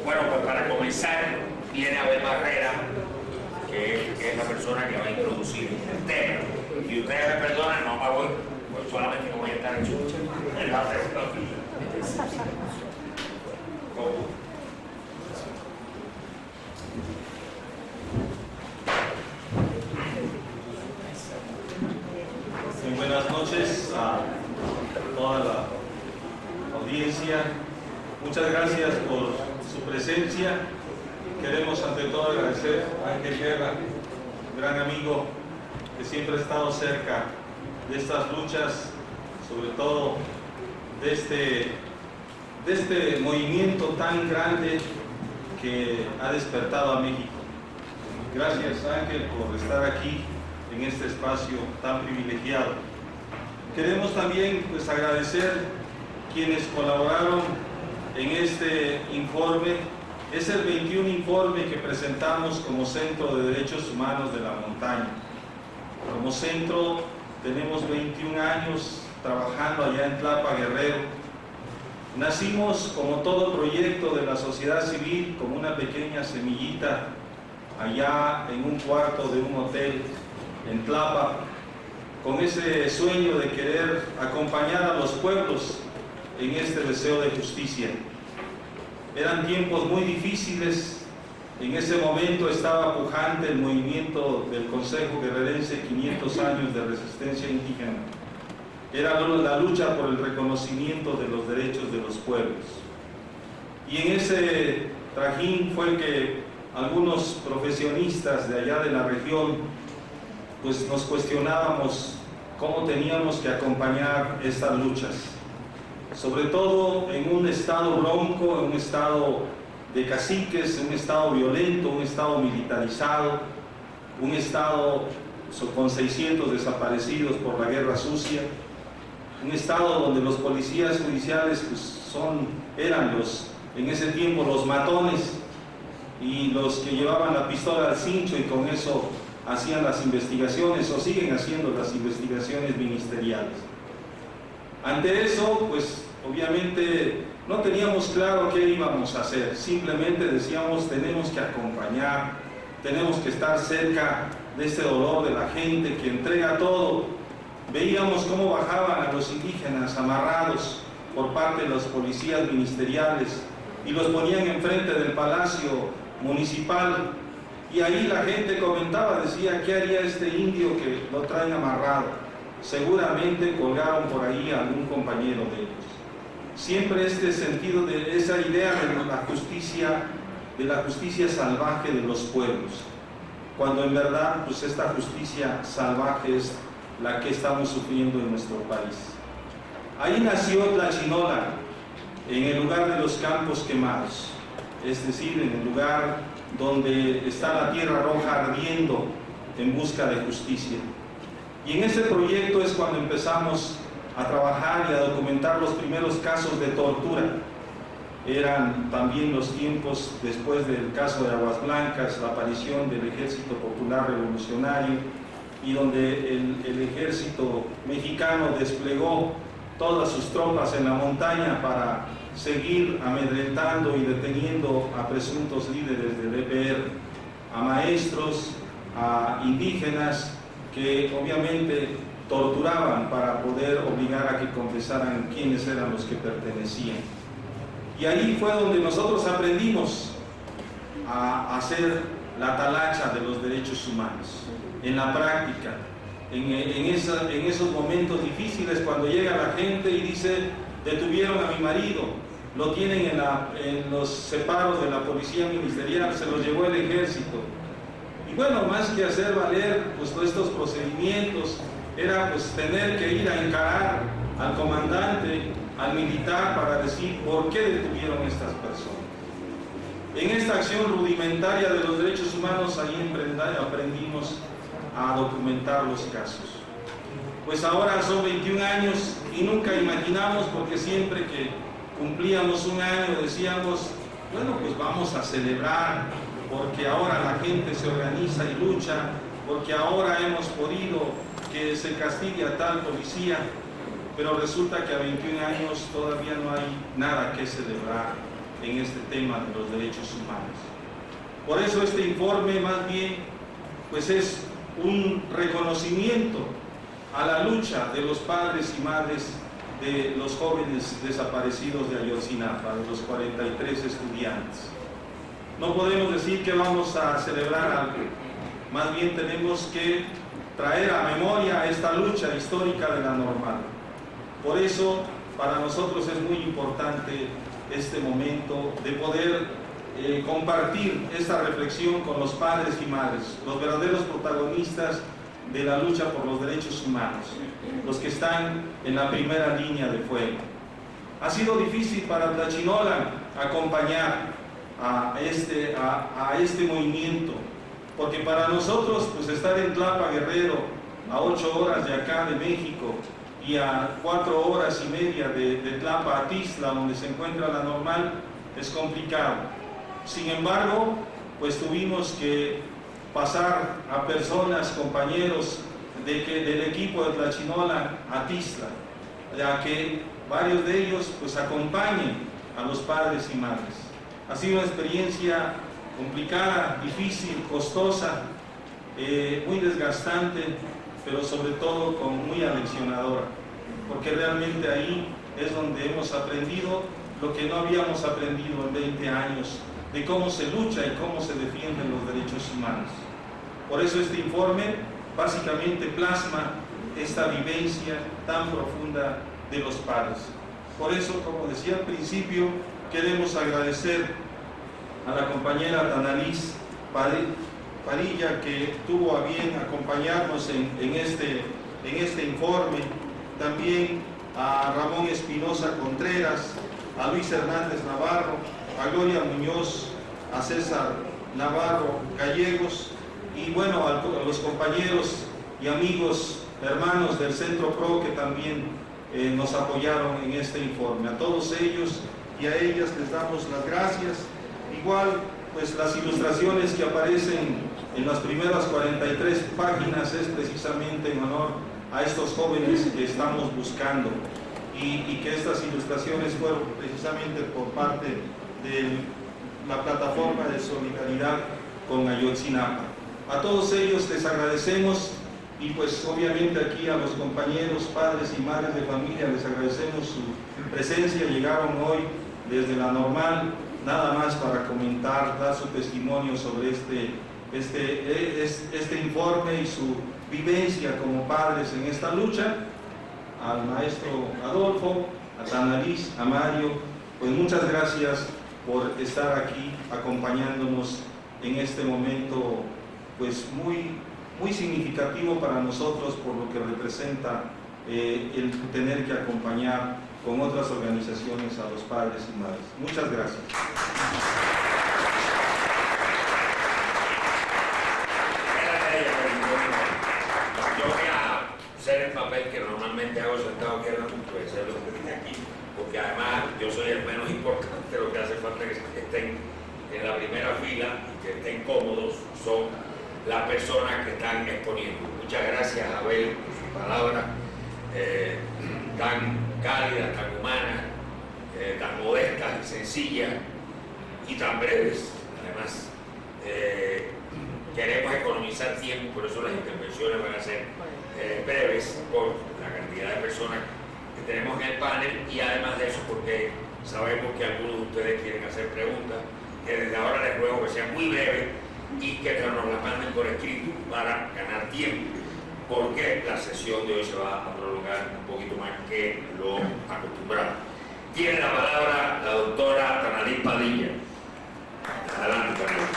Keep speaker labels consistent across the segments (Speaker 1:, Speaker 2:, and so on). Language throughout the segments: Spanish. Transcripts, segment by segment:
Speaker 1: Bueno, pues para comenzar, viene Abel Barrera, que es la persona que va a introducir el tema. Y ustedes me perdonan, no me voy, pues solamente que voy a estar en la presentación.
Speaker 2: Muy buenas noches a toda la audiencia. Muchas gracias por su presencia. Queremos ante todo agradecer a Ángel Guerra, un gran amigo que siempre ha estado cerca de estas luchas, sobre todo de este movimiento tan grande que ha despertado a México. Gracias, Ángel, por estar aquí en este espacio tan privilegiado. Queremos también agradecer quienes colaboraron en este informe. Es el 21 informe que presentamos como Centro de Derechos Humanos de la Montaña. Como centro tenemos 21 años trabajando allá en Tlapa, Guerrero. Nacimos como todo proyecto de la sociedad civil, como una pequeña semillita allá en un cuarto de un hotel en Tlapa, con ese sueño de querer acompañar a los pueblos en este deseo de justicia. Eran tiempos muy difíciles. En ese momento estaba pujante el movimiento del Consejo Guerrerense, 500 años de resistencia indígena. Era la lucha por el reconocimiento de los derechos de los pueblos. Y en ese trajín fue que algunos profesionistas de allá de la región nos cuestionábamos cómo teníamos que acompañar estas luchas, sobre todo en un estado bronco, en un estado de caciques, en un estado violento, un estado militarizado, un estado con 600 desaparecidos por la guerra sucia, un estado donde los policías judiciales eran en ese tiempo los matones y los que llevaban la pistola al cincho y con eso hacían las investigaciones o siguen haciendo las investigaciones ministeriales. Ante eso, obviamente no teníamos claro qué íbamos a hacer, simplemente decíamos tenemos que acompañar, tenemos que estar cerca de este dolor de la gente que entrega todo. Veíamos cómo bajaban a los indígenas amarrados por parte de los policías ministeriales y los ponían enfrente del palacio municipal. Y ahí la gente comentaba, decía, ¿qué haría este indio que lo traen amarrado? Seguramente colgaron por ahí a algún compañero de ellos. Siempre este sentido de esa idea de la justicia salvaje de los pueblos, cuando en verdad esta justicia salvaje es la que estamos sufriendo en nuestro país. Ahí nació Tlachinola, en el lugar de los campos quemados, es decir, en el lugar donde está la tierra roja ardiendo en busca de justicia. Y en ese proyecto es cuando empezamos a trabajar y a documentar los primeros casos de tortura. Eran también los tiempos después del caso de Aguas Blancas, la aparición del Ejército Popular Revolucionario, y donde el ejército mexicano desplegó todas sus tropas en la montaña para seguir amedrentando y deteniendo a presuntos líderes del EPR, a maestros, a indígenas que obviamente torturaban para poder obligar a que confesaran quiénes eran los que pertenecían. Y ahí fue donde nosotros aprendimos a hacer la talacha de los derechos humanos, en la práctica, en esos momentos difíciles, cuando llega la gente y dice, detuvieron a mi marido, lo tienen en los separos de la policía ministerial, se los llevó el ejército. Y bueno, más que hacer valer todos estos procedimientos, era tener que ir a encarar al comandante, al militar, para decir por qué detuvieron a estas personas. En esta acción rudimentaria de los derechos humanos, ahí aprendimos a documentar los casos. Ahora son 21 años y nunca imaginamos, porque siempre que cumplíamos un año decíamos, bueno, vamos a celebrar, porque ahora la gente se organiza y lucha, porque ahora hemos podido que se castigue a tal policía, pero resulta que a 21 años todavía no hay nada que celebrar. en este tema de los derechos humanos. Por eso este informe más bien pues es un reconocimiento a la lucha de los padres y madres de los jóvenes desaparecidos de Ayotzinapa, de los 43 estudiantes. No podemos decir que vamos a celebrar algo, más bien tenemos que traer a memoria esta lucha histórica de la Normal. Por eso para nosotros es muy importante este momento de poder compartir esta reflexión con los padres y madres, los verdaderos protagonistas de la lucha por los derechos humanos, los que están en la primera línea de fuego. Ha sido difícil para Tlachinolan acompañar a este movimiento, porque para nosotros pues estar en Tlapa, Guerrero, a 8 horas de acá de México y a 4 horas y media de Tlapa a Tixla, donde se encuentra la Normal, es complicado. Sin embargo, pues tuvimos que pasar a personas, compañeros del equipo de Tlachinolan a Tixla, ya que varios de ellos pues acompañen a los padres y madres. Ha sido una experiencia complicada, difícil, costosa, muy desgastante, pero sobre todo muy aleccionadora, porque realmente ahí es donde hemos aprendido lo que no habíamos aprendido en 20 años, de cómo se lucha y cómo se defienden los derechos humanos. Por eso este informe básicamente plasma esta vivencia tan profunda de los padres. Por eso, como decía al principio, queremos agradecer a la compañera Tanalís Padilla, que tuvo a bien acompañarnos en este informe, también a Ramón Espinosa Contreras, a Luis Hernández Navarro, a Gloria Muñoz, a César Navarro Gallegos, y bueno, a los compañeros y amigos, hermanos del Centro PRO que también nos apoyaron en este informe. A todos ellos y a ellas les damos las gracias. Igual, pues las ilustraciones que aparecen en las primeras 43 páginas es precisamente en honor a estos jóvenes que estamos buscando, y que estas ilustraciones fueron precisamente por parte de la plataforma de solidaridad con Ayotzinapa. A todos ellos les agradecemos, y pues obviamente aquí a los compañeros, padres y madres de familia les agradecemos su presencia. Llegaron hoy desde la Normal, nada más para comentar, dar su testimonio sobre este informe y su vivencia como padres en esta lucha. Al maestro Adolfo, a Tanalís, a Mario, pues muchas gracias por estar aquí acompañándonos en este momento pues muy significativo para nosotros, por lo que representa el tener que acompañar con otras organizaciones a los padres y madres. Muchas gracias.
Speaker 1: Yo voy a hacer el papel que normalmente hago sentado aquí, pues hacerlo aquí, porque además yo soy el menos importante. Lo que hace falta es que estén en la primera fila y que estén cómodos son las personas que están exponiendo. Muchas gracias, Abel, por su palabra tan cálida, tan humana, tan modesta y sencilla y tan breves. Además, queremos economizar tiempo, por eso las intervenciones van a ser breves por la cantidad de personas que tenemos en el panel, y además de eso porque sabemos que algunos de ustedes quieren hacer preguntas, que desde ahora les ruego que sean muy breves y que nos las manden por escrito para ganar tiempo, porque la sesión de hoy se va a prolongar un poquito más que lo acostumbrado. Tiene la palabra la doctora Tanalís Padilla. Adelante, Tanalís.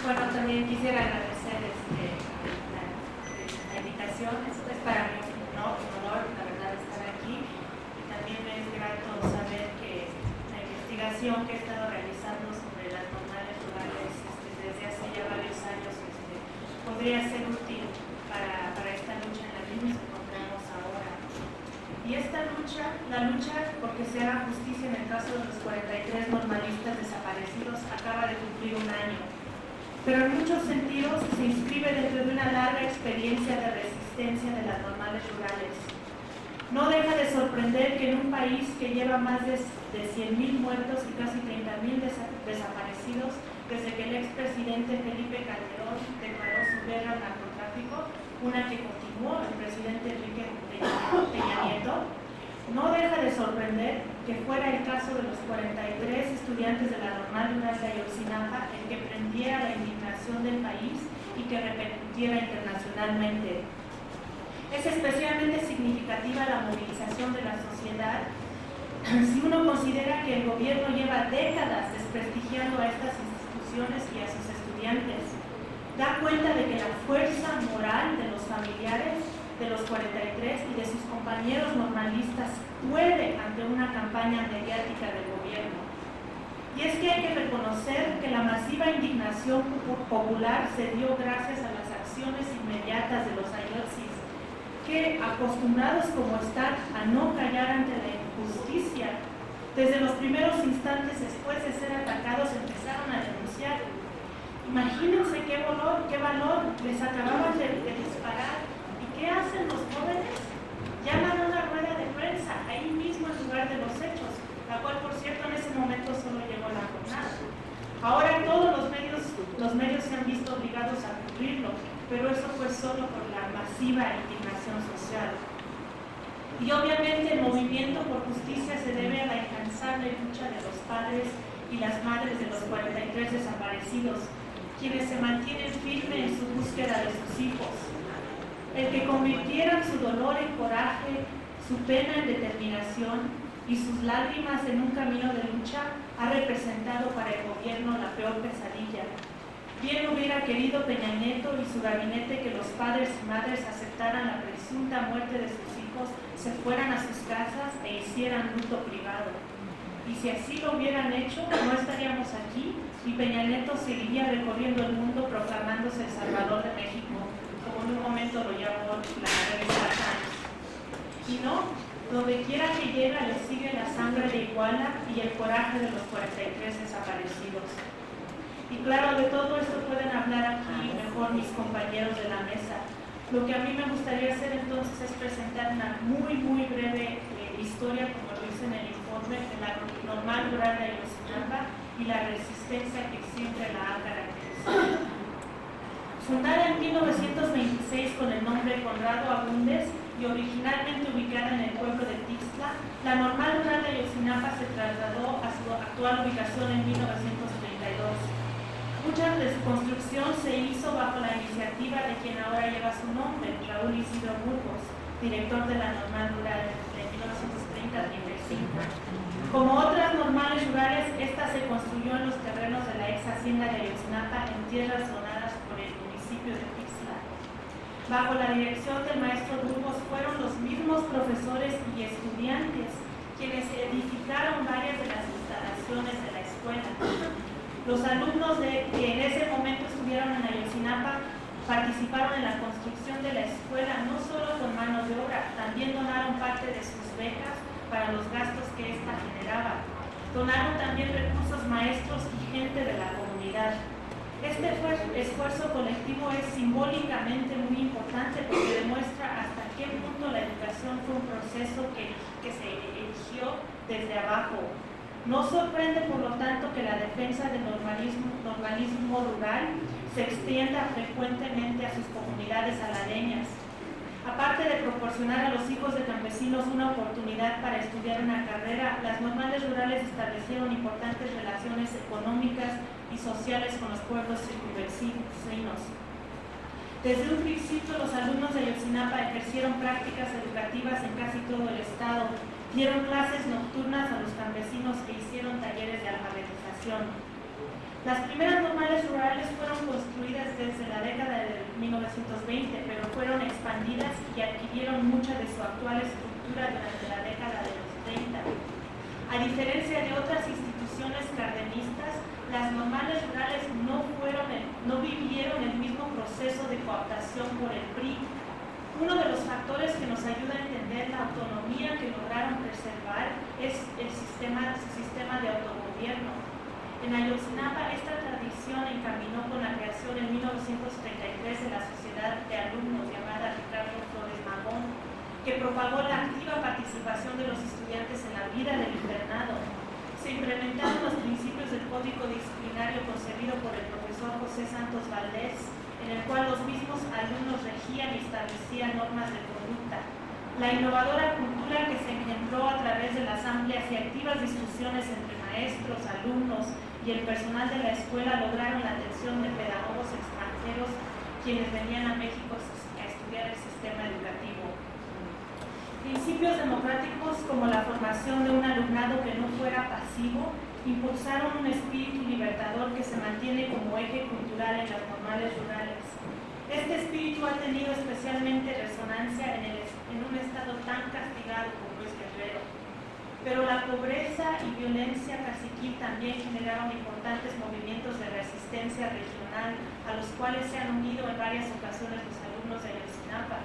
Speaker 3: Bueno, también quisiera agradecer la invitación. Es para mí un honor, la verdad, estar aquí. Y también me es grato saber que la investigación que he estado realizando sobre las normales rurales desde hace ya varios años podría ser útil para esta lucha en la que nos encontramos ahora. Y esta lucha, la lucha porque se haga justicia en el caso de los 43 normalistas desaparecidos, acaba de cumplir un año. Pero en muchos sentidos se inscribe dentro de una larga experiencia de resistencia de las normales rurales. No deja de sorprender que en un país que lleva más de 100.000 muertos y casi 30.000 desaparecidos, desde que el expresidente Felipe Calderón declaró su guerra al narcotráfico, una que continuó el presidente Enrique Peña Nieto, no deja de sorprender que fuera el caso de los 43 estudiantes de la Normal Rural de Ayotzinapa el que prendiera la indignación del país y que repercutiera internacionalmente. Es especialmente significativa la movilización de la sociedad si uno considera que el gobierno lleva décadas desprestigiando a estas instituciones y a sus estudiantes. Da cuenta de que la fuerza moral de los familiares de los 43 y de sus compañeros normalistas puede ante una campaña mediática del gobierno. Y es que hay que reconocer que la masiva indignación popular se dio gracias a las acciones inmediatas de los ayotsis, que, acostumbrados como están a no callar ante la injusticia, desde los primeros instantes después de ser atacados empezaron a denunciar. Imagínense qué valor les acababan de disparar. ¿Y qué hacen los jóvenes? Llaman a una rueda de prensa, ahí mismo en lugar de los hechos, la cual, por cierto, en ese momento solo llegó a la jornada. Ahora todos los medios se han visto obligados a cubrirlo, pero eso fue solo por la masiva indignación social. Y obviamente el movimiento por justicia se debe a la incansable lucha de los padres y las madres de los 43 desaparecidos, quienes se mantienen firmes en su búsqueda de sus hijos. El que convirtieran su dolor en coraje, su pena en determinación y sus lágrimas en un camino de lucha ha representado para el gobierno la peor pesadilla. Bien hubiera querido Peña Nieto y su gabinete que los padres y madres aceptaran la presunta muerte de sus hijos, se fueran a sus casas e hicieran luto privado. Y si así lo hubieran hecho, no estaríamos aquí y Peña Nieto seguiría recorriendo el mundo proclamándose el Salvador de México, como en un momento lo llamó la revista Times. Y no, donde quiera que llega le sigue la sangre de Iguala y el coraje de los 43 desaparecidos. Y claro, de todo esto pueden hablar aquí mejor mis compañeros de la mesa. Lo que a mí me gustaría hacer entonces es presentar una muy breve historia, como lo hice en el informe, de la Normal Rural de Ayotzinapa y la resistencia que siempre la ha caracterizado. Fundada en 1926 con el nombre Conrado Agúndez y originalmente ubicada en el pueblo de Tixla, la Normal Rural de Ayotzinapa se trasladó a su actual ubicación en 1932. Mucha de su construcción se hizo bajo la iniciativa de quien ahora lleva su nombre, Raúl Isidro Burgos, director de la Normal Rural de 1930-35. Como otras normales rurales, esta se construyó en los terrenos de la ex hacienda de Ayotzinapa en tierras donadas por el municipio de Tixla. Bajo la dirección del maestro Burgos fueron los mismos profesores y estudiantes quienes edificaron varias de las instalaciones de la escuela. Los alumnos que en ese momento estuvieron en Ayotzinapa participaron en la construcción de la escuela, no solo con mano de obra, también donaron parte de sus becas para los gastos que ésta generaba. Donaron también recursos maestros y gente de la comunidad. Este esfuerzo colectivo es simbólicamente muy importante porque demuestra hasta qué punto la educación fue un proceso que se erigió desde abajo. No sorprende, por lo tanto, que la defensa del normalismo rural se extienda frecuentemente a sus comunidades aladeñas. Aparte de proporcionar a los hijos de campesinos una oportunidad para estudiar una carrera, las normales rurales establecieron importantes relaciones económicas y sociales con los pueblos circunvecinos. Desde un principio, los alumnos de Ayotzinapa ejercieron prácticas educativas en casi todo el estado. Dieron clases nocturnas a los campesinos que hicieron talleres de alfabetización. Las primeras normales rurales fueron construidas desde la década de 1920, pero fueron expandidas y adquirieron mucha de su actual estructura durante la década de los 30. A diferencia de otras instituciones cardenistas, las normales rurales no vivieron el mismo proceso de cooptación por el PRI. Uno de los factores que nos ayuda a entender la autonomía que lograron preservar es su sistema de autogobierno. En Ayotzinapa, esta tradición encaminó con la creación en 1933 de la Sociedad de Alumnos llamada Ricardo Flores Magón, que propagó la activa participación de los estudiantes en la vida del internado. Se implementaron los principios del Código Disciplinario concebido por el profesor José Santos Valdés, en el cual los mismos alumnos regían y establecían normas de conducta. La innovadora cultura que se engendró a través de las amplias y activas discusiones entre maestros, alumnos y el personal de la escuela lograron la atención de pedagogos extranjeros quienes venían a México a estudiar el sistema educativo. Principios democráticos como la formación de un alumnado que no fuera pasivo impulsaron un espíritu libertador que se mantiene como eje cultural en las normales rurales. Este espíritu ha tenido especialmente resonancia en un estado tan castigado como es Guerrero. Pero la pobreza y violencia caciquil también generaron importantes movimientos de resistencia regional a los cuales se han unido en varias ocasiones los alumnos de Ayotzinapa.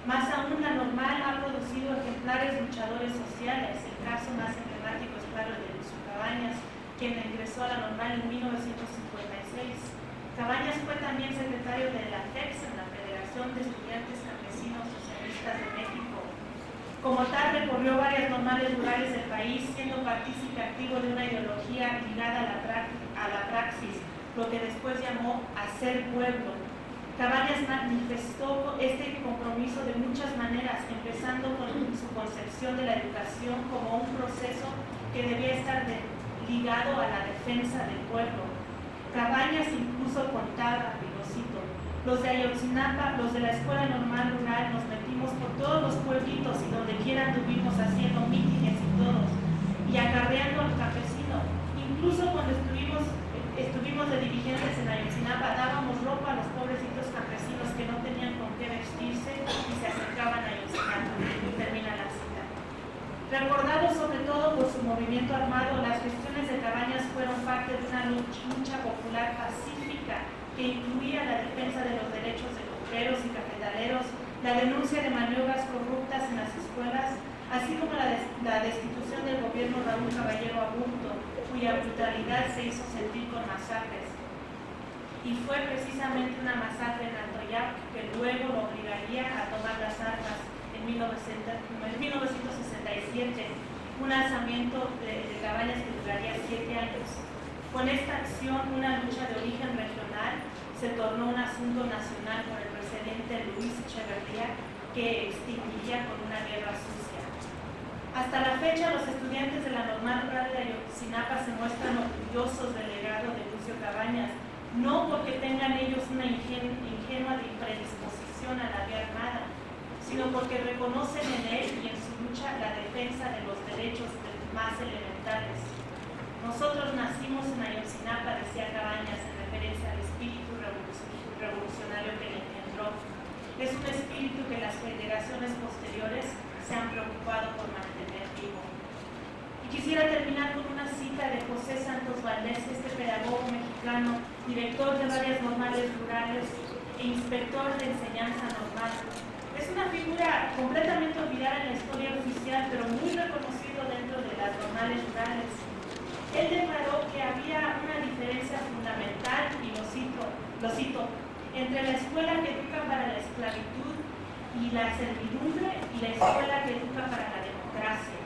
Speaker 3: Más aún, la normal ha producido ejemplares luchadores sociales. El caso más emblemático es claro el de Lucio Cabañas, quien ingresó a la normal en 1956. Cabañas fue también secretario de la FEX, la Federación de Estudiantes Campesinos Socialistas de México. Como tal, recorrió varias normales rurales del país, siendo partícipe activo de una ideología ligada a la praxis, lo que después llamó hacer pueblo. Cabañas manifestó este compromiso de muchas maneras, empezando con su concepción de la educación como un proceso que debía estar ligado a la defensa del pueblo. Cabañas incluso contaba, y lo cito, los de Ayotzinapa, los de la Escuela Normal Rural, nos metimos por todos los pueblitos y donde quiera anduvimos haciendo mítines y todos, y acarreando al campesino. Incluso cuando estuvimos de dirigentes en Ayotzinapa, dábamos ropa a los pobrecitos campesinos que no tenían con qué vestirse y se acercaban a Ayotzinapa. Termina la cita. Recordado sobre todo por su movimiento armado, las gestiones de Cabañas fueron parte de una lucha popular pacífica que incluía la defensa de los derechos de obreros y cafetaleros, la denuncia de maniobras corruptas en las escuelas, así como la destitución del gobierno Raúl Caballero Aburto, cuya brutalidad se hizo sentir con masacres. Y fue precisamente una masacre en Atoyac que luego lo obligaría a tomar las armas en 1967, un alzamiento de Cabañas que duraría 7 años. Con esta acción, una lucha de origen regional se tornó un asunto nacional por el presidente Luis Echeverría, que extinguiría con una guerra sucia. Hasta la fecha, los estudiantes de la Normal Rural de Ayotzinapa se muestran orgullosos del legado de Lucio Cabañas, no porque tengan ellos una ingenua predisposición a la vía armada, sino porque reconocen en él y en su lucha la defensa de los derechos más elementales. Nosotros nacimos en Ayotzinapa, decía Cabañas, en referencia al espíritu revolucionario que le engendró. Es un espíritu que las generaciones posteriores se han preocupado por mantener vivo. Y quisiera terminar con una cita de José Santos Valdés, este pedagogo mexicano, director de varias normales rurales e inspector de enseñanza normal. Es una figura completamente olvidada en la historia oficial, pero muy reconocido dentro de las normales rurales. Él declaró que había una diferencia fundamental, y lo cito, entre la escuela que educa para la esclavitud y la servidumbre y la escuela que educa para la democracia.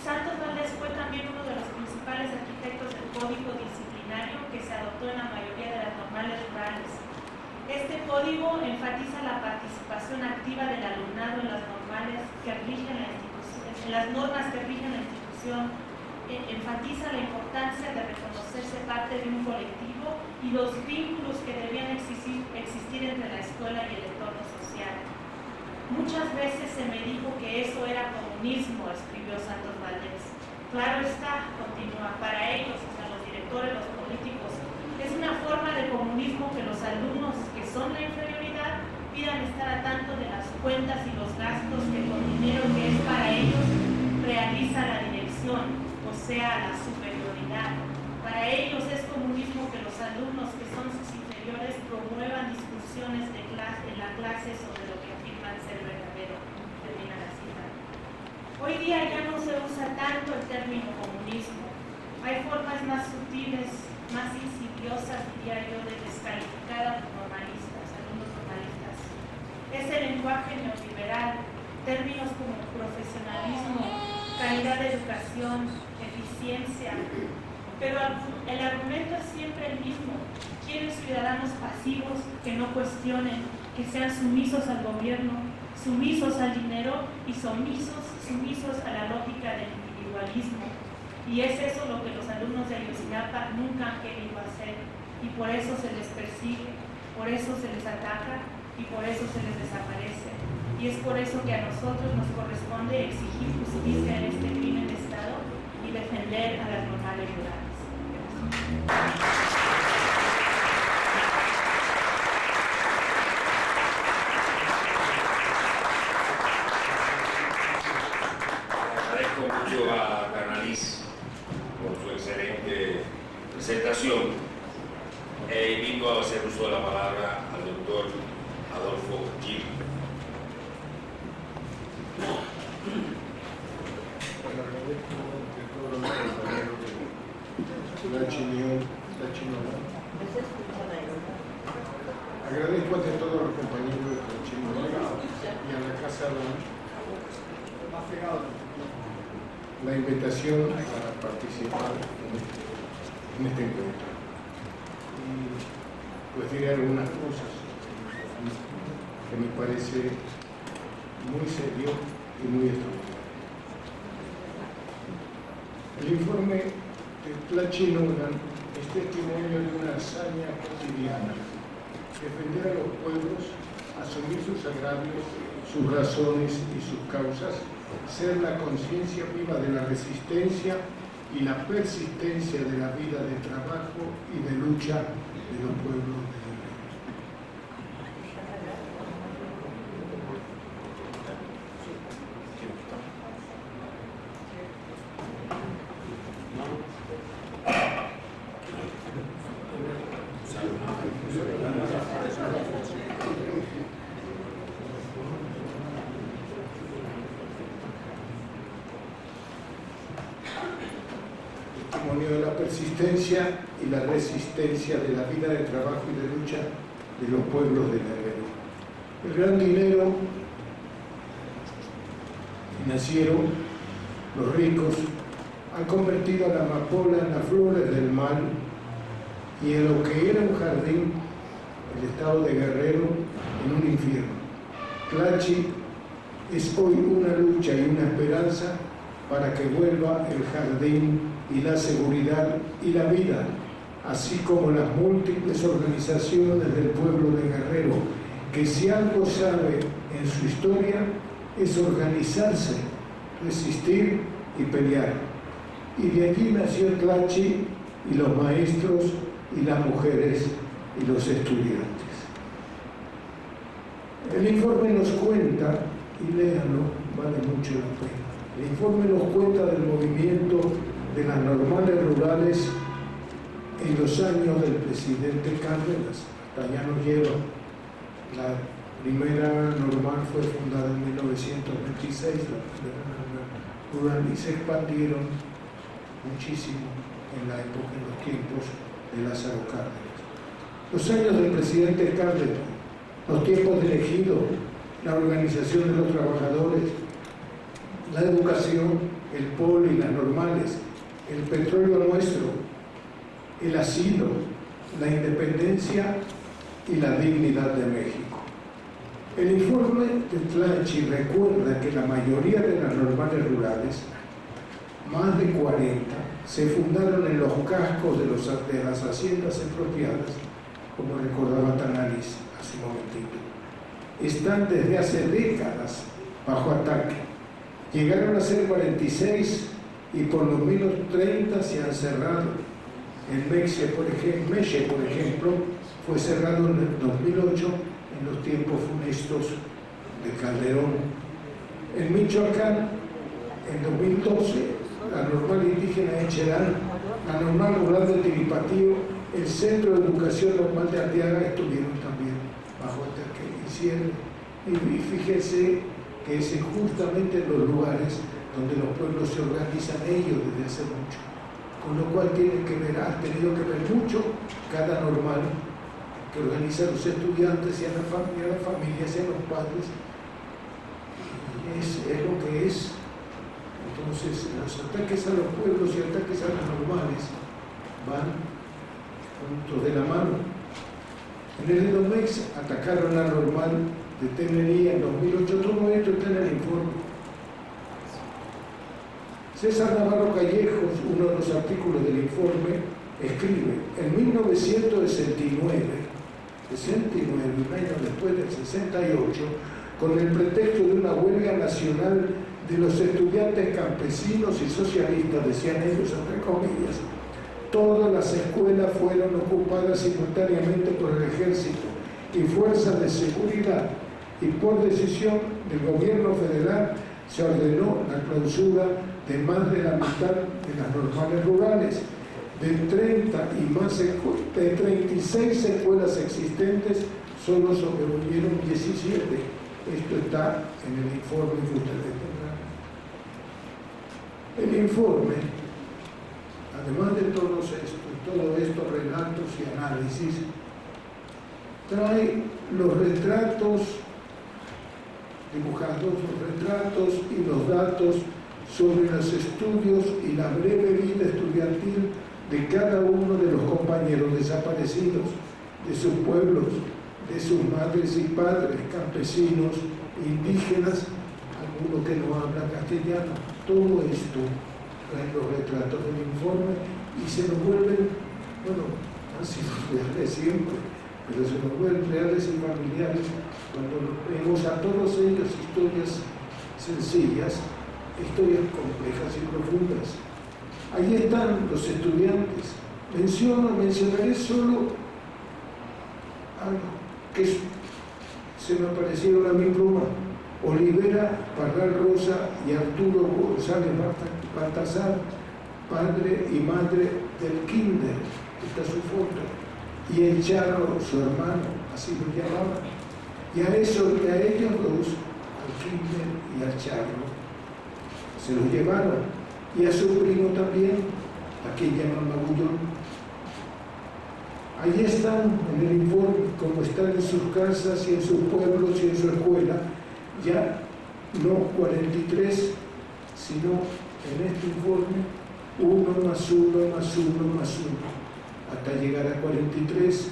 Speaker 3: Santos Valdés fue también uno de los principales arquitectos del Código Disciplinario que se adoptó en la mayoría de las normales rurales. Este código enfatiza la participación activa del alumnado en las normales que rigen la institución, en las normas que rigen la institución, enfatiza la importancia de reconocerse parte de un colectivo y los vínculos que debían existir entre la escuela y el entorno social. Muchas veces se me dijo que eso era comunismo, escribió Santos Valdés. Claro está, continúa, para ellos, o sea, los directores, los políticos, es una forma de comunismo que los alumnos, que son la inferioridad, pidan estar a tanto de las cuentas y los gastos que con dinero que es para ellos realiza la dirección, o sea, la superioridad. Para ellos es comunismo que los alumnos, que son sus inferiores, promuevan discusiones en la clase sobre lo que afirman ser verdadero. Termina la cita. Hoy día ya no se usa tanto el término comunismo. Hay formas más sutiles, más insidiosas, diría yo, de descalificar a los normalistas, alumnos normalistas. Es el lenguaje neoliberal, términos como profesionalismo, calidad de educación, eficiencia, pero el argumento es siempre el mismo. Quieren ciudadanos pasivos que no cuestionen, que sean sumisos al gobierno, sumisos al dinero y sumisos a la lógica del individualismo. Y es eso lo que los alumnos de Ayotzinapa nunca han querido hacer, y por eso se les persigue, por eso se les ataca y por eso se les desaparece. Y es por eso que a nosotros nos corresponde exigir justicia en este crimen de Estado y defender a las normales rurales. Gracias.
Speaker 1: Mucho a Canaliz por su excelente presentación invito a hacer uso de la palabra al doctor Adolfo Gil.
Speaker 4: Agradezco ante todos los compañeros de Chino y a la Casa la invitación para participar en este encuentro. Y pues diré algunas cosas que me parece muy serio y muy estructurado. El informe de Tlachinolan es testimonio de una hazaña cotidiana: defender a los pueblos, asumir sus agravios, sus razones y sus causas, ser la conciencia viva de la resistencia y la persistencia de la vida de trabajo y de lucha de los pueblos de Guerrero. Testimonio de la persistencia y la resistencia de la vida de trabajo y de lucha de los pueblos de Guerrero. El gran dinero financiero, los ricos, han convertido a la amapola en las flores del mal y en lo que era un jardín, el estado de Guerrero, en un infierno. Tlachi es hoy una lucha y una esperanza para que vuelva el jardín y la seguridad y la vida, así como las múltiples organizaciones del pueblo de Guerrero, que si algo sabe en su historia es organizarse, resistir y pelear. Y de allí nació Tlachi y los maestros y las mujeres y los estudiantes. El informe nos cuenta, y léanlo, vale mucho la pena, el informe nos cuenta del movimiento de las normales rurales en los años del presidente Cárdenas. Hasta allá nos lleva. La primera normal fue fundada en 1926, la primera normal rural, y se expandieron muchísimo en la época, en los tiempos de Lázaro Cárdenas. Los años del presidente Cárdenas, los tiempos de Ejido, la organización de los trabajadores, la educación, el polo y las normales, el petróleo nuestro, el asilo, la independencia y la dignidad de México. El informe de Tlachi recuerda que la mayoría de las normales rurales, más de 40, se fundaron en los cascos de las haciendas expropiadas, como recordaba Tanalis hace un momentito. Están desde hace décadas bajo ataque. Llegaron a ser 46 y por lo menos 30 se han cerrado. En Meche, por ejemplo, fue cerrado en el 2008, en los tiempos funestos de Calderón. En Michoacán, en 2012, la normal indígena de Cherán, la normal rural de Tiripatío, el Centro de Educación Normal de Arteaga estuvieron también bajo ataque. Y fíjense que es justamente en los lugares donde los pueblos se organizan ellos desde hace mucho. Con lo cual tienen que ver, ha tenido que ver mucho cada normal que organiza a los estudiantes y a las familias y a los padres es lo que es. Entonces, los ataques a los pueblos y ataques a las normales van juntos de la mano. En el Edomex atacaron la normal de Tenería en 2008. Todo esto está en el informe. César Navarro Callejos, uno de los artículos del informe, escribe: en 1969, un año después del 68, con el pretexto de una huelga nacional de los estudiantes campesinos y socialistas, decían ellos entre comillas, todas las escuelas fueron ocupadas simultáneamente por el ejército y fuerzas de seguridad, y por decisión del gobierno federal se ordenó la clausura de más de la mitad de las normales rurales. De 36 escuelas existentes, solo sobrevivieron 17. Esto está en el informe que ustedes tendrán. El informe, además de todo esto, relatos y análisis, trae los retratos dibujados, los retratos y los datos sobre los estudios y la breve vida estudiantil de cada uno de los compañeros desaparecidos, de sus pueblos, de sus madres y padres, campesinos, indígenas, algunos que no hablan castellano. Todo esto trae los retratos del informe y se nos vuelven, bueno, han sido reales siempre, pero se nos vuelven reales y familiares cuando vemos a todos ellos historias sencillas, historias complejas y profundas. Ahí están los estudiantes. Mencionaré solo algo que se me aparecieron a mi pluma: Olivera Parral Rosa y Arturo González Baltasar, padre y madre del kinder, esta es su foto, y el Charro, su hermano, así lo llamaban. Y a ellos dos, al kinder y al Charro, se los llevaron, y a su primo también, a quien llaman Magullón. Allí están en el informe, como están en sus casas y en sus pueblos y en su escuela, ya no 43, sino en este informe 1 más 1 más 1 más 1, hasta llegar a 43,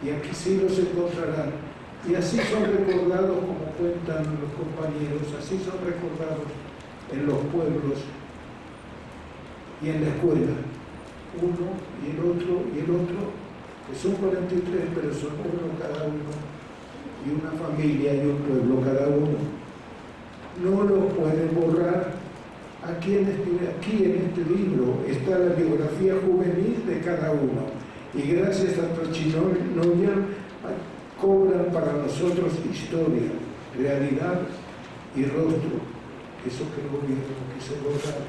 Speaker 4: y aquí sí los encontrarán. Y así son recordados, como cuentan los compañeros, así son recordados en los pueblos y en la escuela, uno y el otro, que son 43, pero son uno cada uno, y una familia y un pueblo cada uno. No lo pueden borrar. Aquí en este libro está la biografía juvenil de cada uno, y gracias a Trachinoya cobran para nosotros historia, realidad y rostro, eso que el gobierno quiso borrar.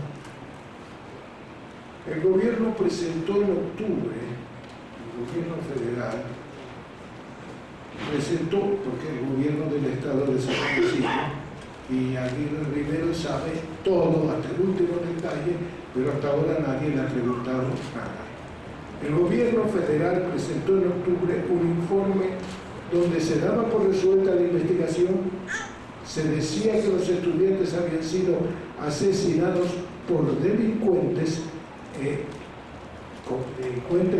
Speaker 4: El gobierno presentó en octubre, el gobierno federal presentó, porque el gobierno del estado desapareció, y Aguirre Rivero sabe todo hasta el último detalle, pero hasta ahora nadie le ha preguntado nada. El gobierno federal presentó en octubre un informe donde se daba por resuelta la investigación. Se decía que los estudiantes habían sido asesinados por delincuentes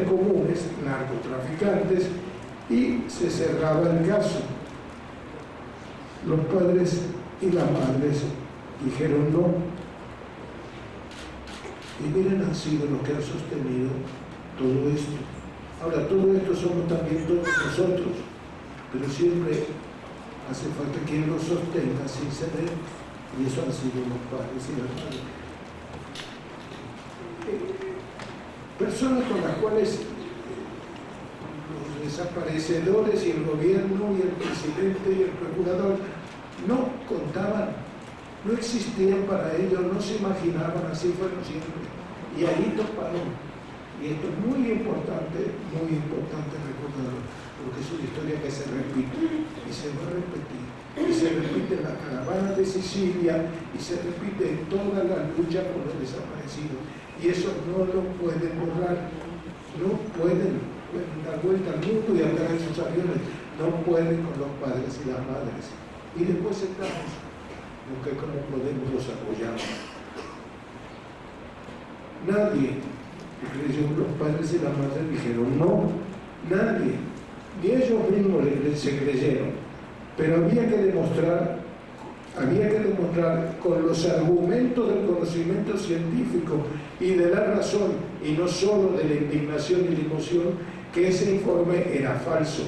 Speaker 4: comunes, narcotraficantes, y se cerraba el caso. Los padres y las madres dijeron no. Y miren, han sido los que han sostenido todo esto. Ahora, todo esto somos también todos nosotros, pero siempre hace falta quien lo sostenga sin ceder, y eso han sido los padres y las madres. Personas con las cuales los desaparecedores y el gobierno y el presidente y el procurador no contaban, no existían para ellos, no se imaginaban, así fueron siempre. Y ahí toparon. Y esto es muy importante recordarlo, porque es una historia que se repite y se va a repetir. Y se repite en la caravana de Sicilia y se repite en toda la lucha por los desaparecidos. Y eso no lo pueden borrar, no pueden dar vuelta al mundo y andar en sus aviones, no pueden con los padres y las madres. y después estamos lo que como podemos los apoyamos. Nadie creyó, los padres y las madres dijeron no, nadie, ni ellos mismos se creyeron, pero había que demostrar con los argumentos del conocimiento científico y de la razón, y no solo de la indignación y la emoción, que ese informe era falso.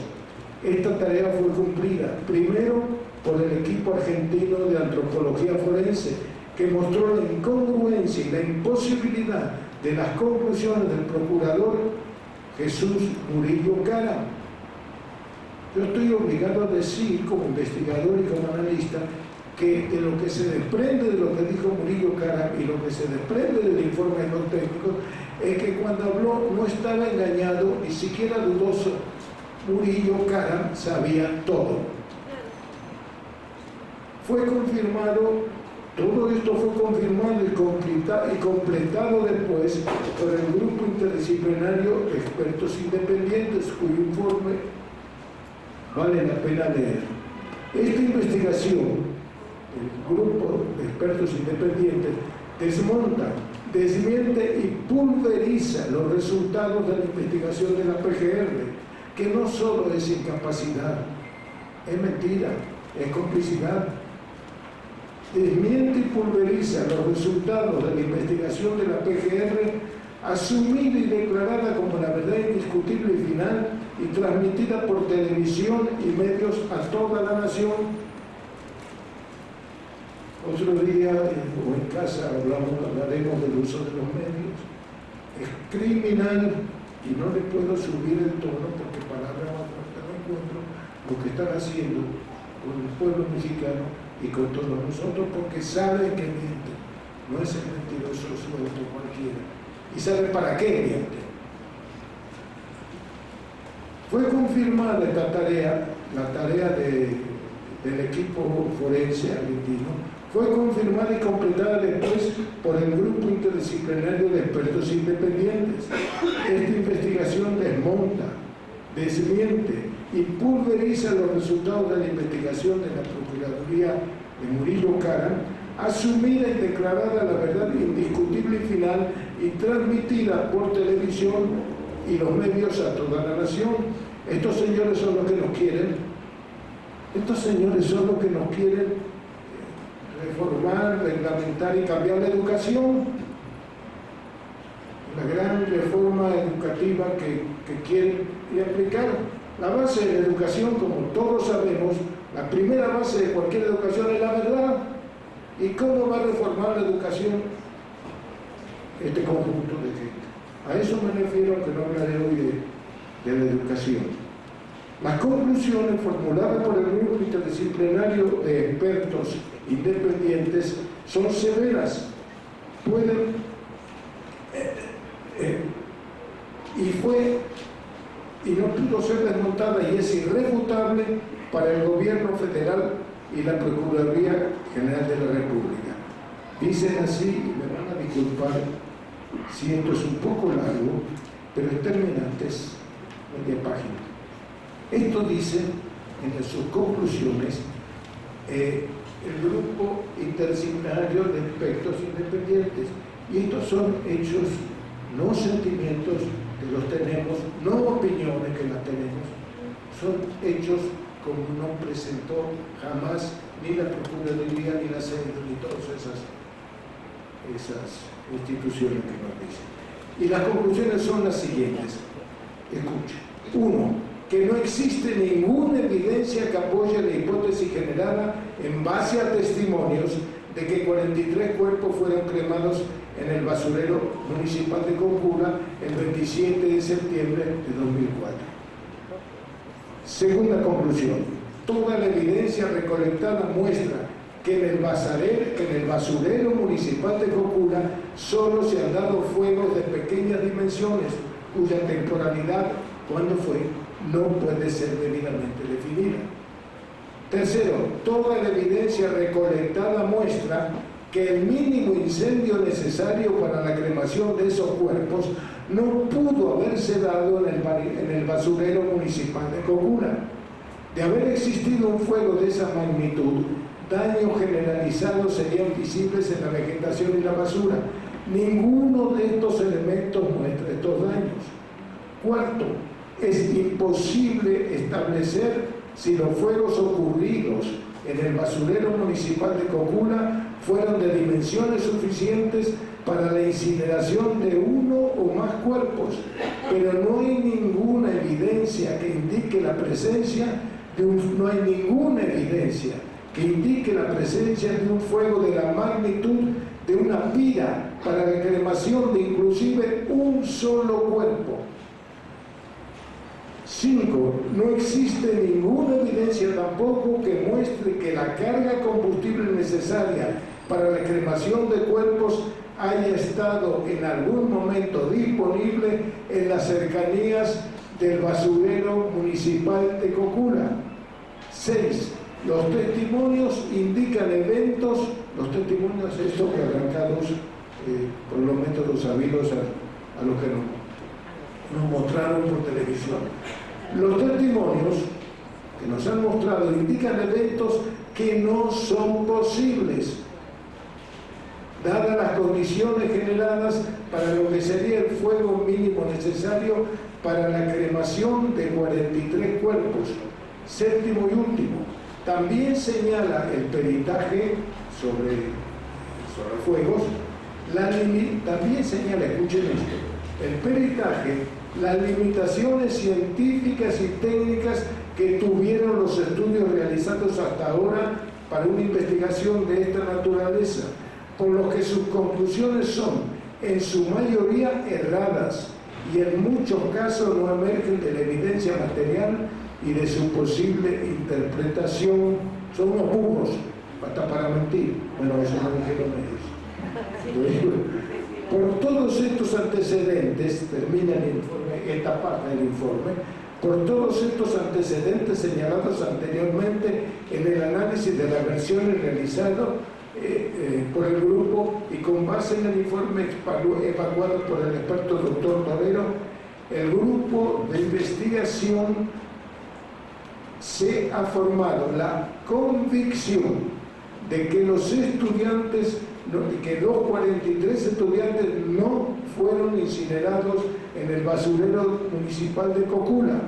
Speaker 4: Esta tarea fue cumplida, primero por el equipo argentino de antropología forense, que mostró la incongruencia y la imposibilidad de las conclusiones del procurador Jesús Murillo Caram. Yo estoy obligado a decir, como investigador y como analista, que de lo que se desprende de lo que dijo Murillo Caram y lo que se desprende del informe de los técnicos es que cuando habló no estaba engañado, ni siquiera dudoso. Murillo Caram sabía todo. Fue confirmado, todo esto fue confirmado y completado después por el grupo interdisciplinario de expertos independientes, cuyo informe vale la pena leer. Esta investigación, el grupo de expertos independientes desmonta, desmiente y pulveriza los resultados de la investigación de la PGR, que no solo es incapacidad, es mentira, es complicidad. Desmiente y pulveriza los resultados de la investigación de la PGR, asumida y declarada como la verdad indiscutible y final, y transmitida por televisión y medios a toda la nación. Otro día, o en casa, hablaremos del uso de los medios. Es criminal, y no le puedo subir el tono porque palabra más fuerte no encuentro, lo que están haciendo con el pueblo mexicano y con todos nosotros, porque saben que mienten. No es el mentiroso suelto cualquiera. Y saben para qué mienten. Fue confirmada esta tarea, la tarea del equipo forense argentino, fue confirmada y completada después por el grupo interdisciplinario de expertos independientes. Esta investigación desmonta, desmiente y pulveriza los resultados de la investigación de la Procuraduría de Murillo Caram, asumida y declarada la verdad indiscutible y final y transmitida por televisión y los medios a toda la nación. Estos señores son los que nos quieren. Estos señores son los que nos quieren reformar, reglamentar y cambiar la educación. La gran reforma educativa que quieren y aplicar. La base de la educación, como todos sabemos, la primera base de cualquier educación es la verdad. ¿Y cómo va a reformar la educación este conjunto de gente? A eso me refiero, que no hablaré hoy de la educación. Las conclusiones formuladas por el grupo interdisciplinario de expertos independientes son severas, y no pudo ser desmontada, y es irrefutable para el gobierno federal y la Procuraduría General de la República. Dicen así, y me van a disculpar si esto es un poco largo, pero es terminantes, media página. Esto dice en sus conclusiones el grupo interdisciplinario de expertos independientes, y estos son hechos, no sentimientos que los tenemos, no opiniones que las tenemos, son hechos como no presentó jamás ni la Procuraduría, ni la SED, ni todas esas instituciones que nos dicen. Y las conclusiones son las siguientes. Escuchen. 1. Que no existe ninguna evidencia que apoye la hipótesis generada en base a testimonios de que 43 cuerpos fueron cremados en el basurero municipal de Cocula el 27 de septiembre de 2004. Segunda conclusión, toda la evidencia recolectada muestra que en el basurero municipal de Cocula solo se han dado fuegos de pequeñas dimensiones, cuya temporalidad, ¿cuándo fue?, no puede ser debidamente definida. Tercero, toda la evidencia recolectada muestra que el mínimo incendio necesario para la cremación de esos cuerpos no pudo haberse dado en el basurero municipal de Cocula. De haber existido un fuego de esa magnitud, daños generalizados serían visibles en la vegetación y la basura. Ninguno de estos elementos muestra estos daños. Cuarto, es imposible establecer si los fuegos ocurridos en el basurero municipal de Cocula fueron de dimensiones suficientes para la incineración de uno o más cuerpos, pero no hay ninguna evidencia que indique la presencia de un fuego de la magnitud de una pira para la cremación de inclusive un solo cuerpo. 5. No existe ninguna evidencia tampoco que muestre que la carga combustible necesaria para la cremación de cuerpos haya estado en algún momento disponible en las cercanías del basurero municipal de Cocula. 6. Los testimonios indican eventos, los testimonios estos arrancados por los métodos sabidos a los que nos mostraron por televisión. Los testimonios que nos han mostrado indican eventos que no son posibles, dadas las condiciones generadas para lo que sería el fuego mínimo necesario para la cremación de 43 cuerpos. Séptimo y último, también señala el peritaje sobre fuegos, también señala, escuchen esto, el peritaje, las limitaciones científicas y técnicas que tuvieron los estudios realizados hasta ahora para una investigación de esta naturaleza, por lo que sus conclusiones son, en su mayoría, erradas y en muchos casos no emergen de la evidencia material y de su posible interpretación. Son unos burros, hasta para mentir. Bueno, eso no dijeron ellos. Por todos estos antecedentes, termina el informe, esta parte del informe, por todos estos antecedentes señalados anteriormente en el análisis de las versiones realizado por el grupo y con base en el informe evaluado por el experto doctor Torero, el grupo de investigación se ha formado la convicción de que los estudiantes, que los 43 estudiantes no fueron incinerados en el basurero municipal de Cocula.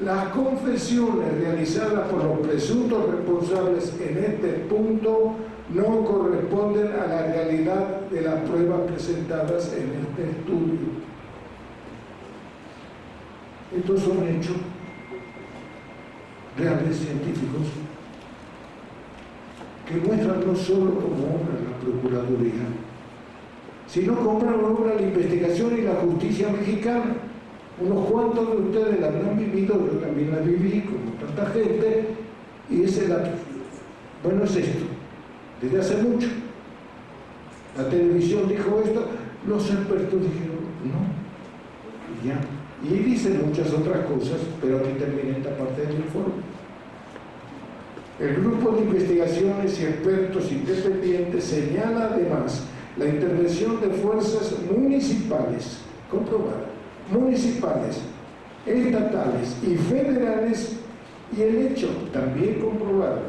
Speaker 4: Las confesiones realizadas por los presuntos responsables en este punto no corresponden a la realidad de las pruebas presentadas en este estudio. Estos son hechos reales científicos que muestran no solo cómo obra la Procuraduría, sino cómo obra la investigación y la justicia mexicana. Unos cuantos de ustedes la habrán vivido, yo también la viví, como tanta gente, y es esto, desde hace mucho. La televisión dijo esto, los expertos dijeron, no, y ya. Y dicen muchas otras cosas, pero aquí termina esta parte del informe. El grupo de investigaciones y expertos independientes señala además la intervención de fuerzas municipales, comprobada, municipales, estatales y federales, y el hecho también comprobado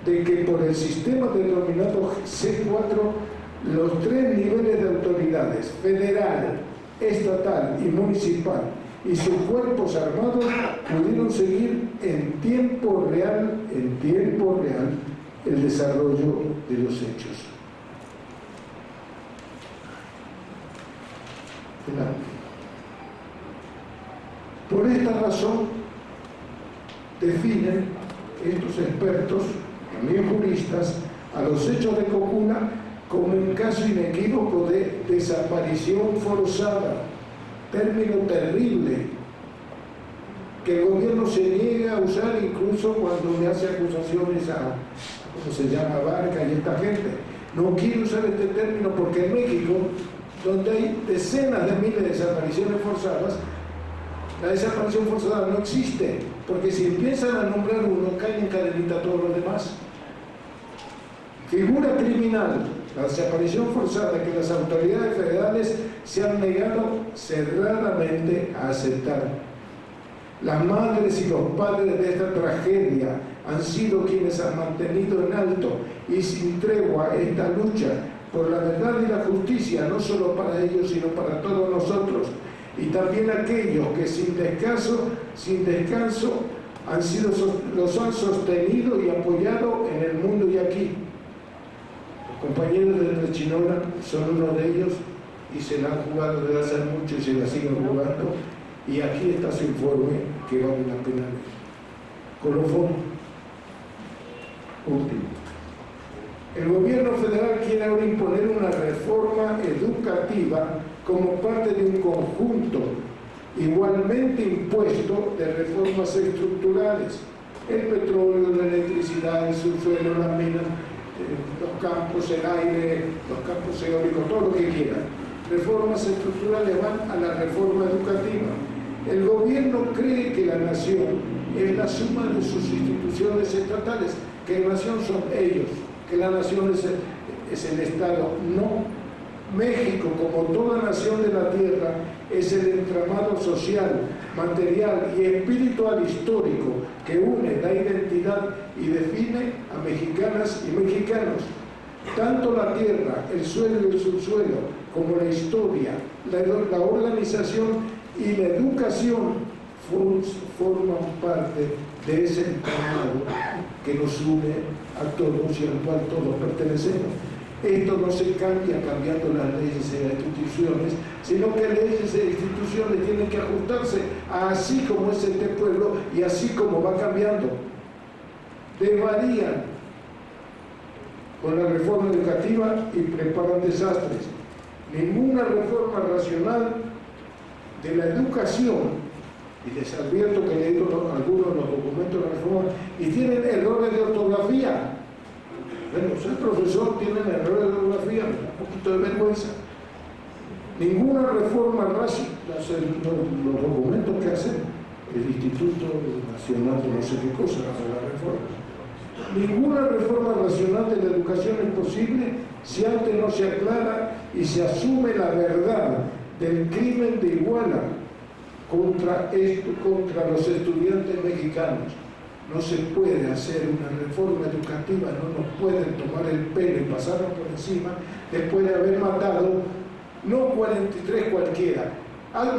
Speaker 4: de que por el sistema denominado C4 los 3 niveles de autoridades, federal, estatal y municipal, y sus cuerpos armados pudieron seguir en tiempo real el desarrollo de los hechos. Por esta razón definen estos expertos, también juristas, a los hechos de Cocula como un caso inequívoco de desaparición forzada, término terrible que el gobierno se niega a usar incluso cuando le hace acusaciones a, ¿cómo se llama?, Barca y esta gente. No quiere usar este término porque en México, donde hay decenas de miles de desapariciones forzadas, la desaparición forzada no existe, porque si empiezan a nombrar uno, caen en cadenita todos los demás. Figura criminal, la desaparición forzada que las autoridades federales se han negado cerradamente a aceptar. Las madres y los padres de esta tragedia han sido quienes han mantenido en alto y sin tregua esta lucha por la verdad y la justicia, no solo para ellos, sino para todos nosotros. Y también aquellos que sin descanso los han sostenido y apoyado en el mundo y aquí. Los compañeros de Tlachinola son uno de ellos y se la han jugado desde hace mucho y se la siguen jugando. Y aquí está su informe que vale la pena leer. Colofón. Último. El gobierno federal quiere ahora imponer una reforma educativa como parte de un conjunto igualmente impuesto de reformas estructurales. El petróleo, la electricidad, el subsuelo, las minas, los campos, el aire, los campos eólicos, todo lo que quieran. Reformas estructurales van a la reforma educativa. El gobierno cree que la nación es la suma de sus instituciones estatales, que la nación son ellos, que la nación es el Estado. No. México, como toda nación de la tierra, es el entramado social, material y espiritual histórico que une, da identidad y define a mexicanas y mexicanos. Tanto la tierra, el suelo y el subsuelo, como la historia, la organización y la educación forman parte de ese entramado que nos une a todos y al cual todos pertenecemos. Esto no se cambia cambiando las leyes y las instituciones, sino que leyes e instituciones tienen que ajustarse a así como es este pueblo y así como va cambiando. Desvarían con la reforma educativa y preparan desastres. Ninguna reforma racional de la educación, y les advierto que he leído algunos de los documentos de la reforma y tienen errores de ortografía. Bueno, soy profesor, tienen errores de ortografía, me da un poquito de vergüenza. Ninguna reforma racional, los documentos que hacen el Instituto Nacional de no sé qué cosa, la reforma. Ninguna reforma racional de la educación es posible si antes no se aclara y se asume la verdad del crimen de Iguala contra los estudiantes mexicanos. No se puede hacer una reforma educativa, no nos pueden tomar el pelo y pasarnos por encima después de haber matado, no 43 cualquiera,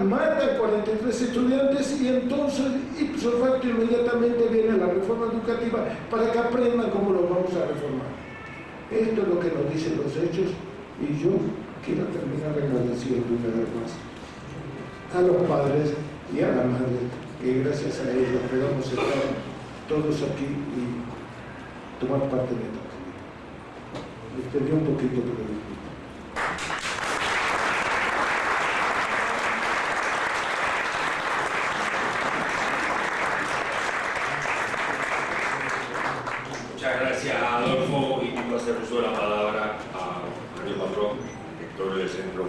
Speaker 4: matan 43 estudiantes y entonces ipso facto inmediatamente viene la reforma educativa para que aprendan cómo lo vamos a reformar. Esto es lo que nos dicen los hechos y yo quiero terminar agradeciendo una vez más a los padres y a la madre, que gracias a ellos podemos estar todos aquí y tomar parte de esto. Me extendí un poquito, pero
Speaker 1: muchas gracias, Adolfo, y tú hacer uso de la palabra a Mario Patrón, director del Centro.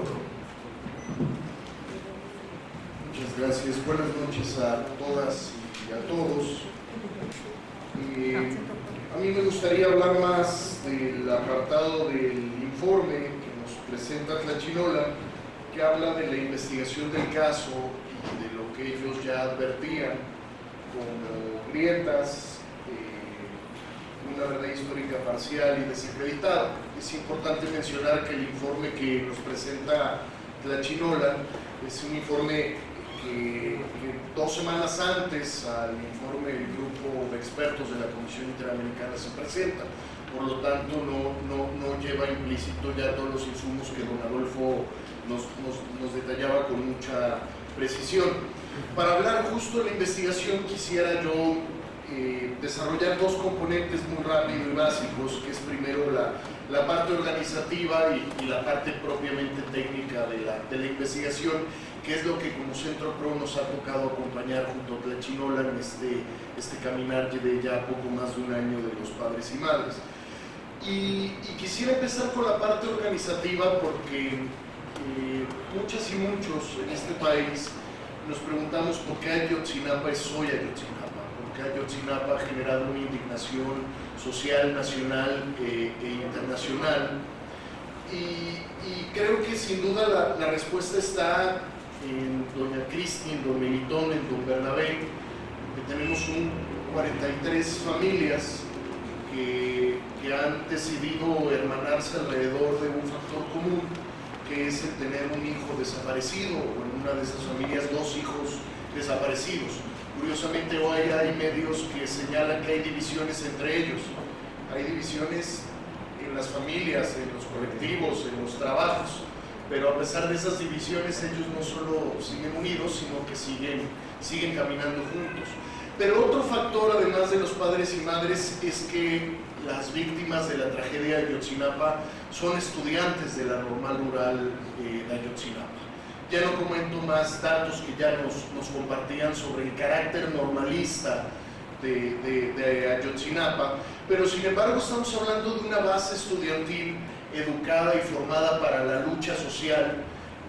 Speaker 5: Muchas gracias. Buenas noches a todas y a todos. A mí me gustaría hablar más del apartado del informe que nos presenta Tlachinola, que habla de la investigación del caso y de lo que ellos ya advertían como grietas, una verdad histórica parcial y desacreditada. Es importante mencionar que el informe que nos presenta Tlachinola es un informe que 2 semanas antes al informe del grupo de expertos de la Comisión Interamericana se presenta, por lo tanto no lleva implícito ya todos los insumos que don Adolfo nos detallaba con mucha precisión. Para hablar justo de la investigación quisiera yo desarrollar 2 componentes muy rápidos y básicos, que es primero la parte organizativa y la parte propiamente técnica de la investigación, que es lo que como Centro Pro nos ha tocado acompañar junto a Tlachinola en este caminar de ya poco más de un año de los padres y madres. Y quisiera empezar por la parte organizativa porque muchas y muchos en este país nos preguntamos por qué Ayotzinapa es hoy Ayotzinapa, por qué Ayotzinapa ha generado una indignación social, nacional e internacional. Y creo que sin duda la respuesta está en Doña Cristi, en Don Melitón, en Don Bernabé, que tenemos 43 familias que han decidido hermanarse alrededor de un factor común, que es el tener un hijo desaparecido, o en una de esas familias 2 hijos desaparecidos. Curiosamente hoy hay medios que señalan que hay divisiones entre ellos, hay divisiones en las familias, en los colectivos, en los trabajos, pero a pesar de esas divisiones ellos no solo siguen unidos, sino que siguen caminando juntos. Pero otro factor, además de los padres y madres, es que las víctimas de la tragedia de Ayotzinapa son estudiantes de la normal rural de Ayotzinapa. Ya no comento más datos que ya nos compartían sobre el carácter normalista de Ayotzinapa, pero sin embargo estamos hablando de una base estudiantil educada y formada para la lucha social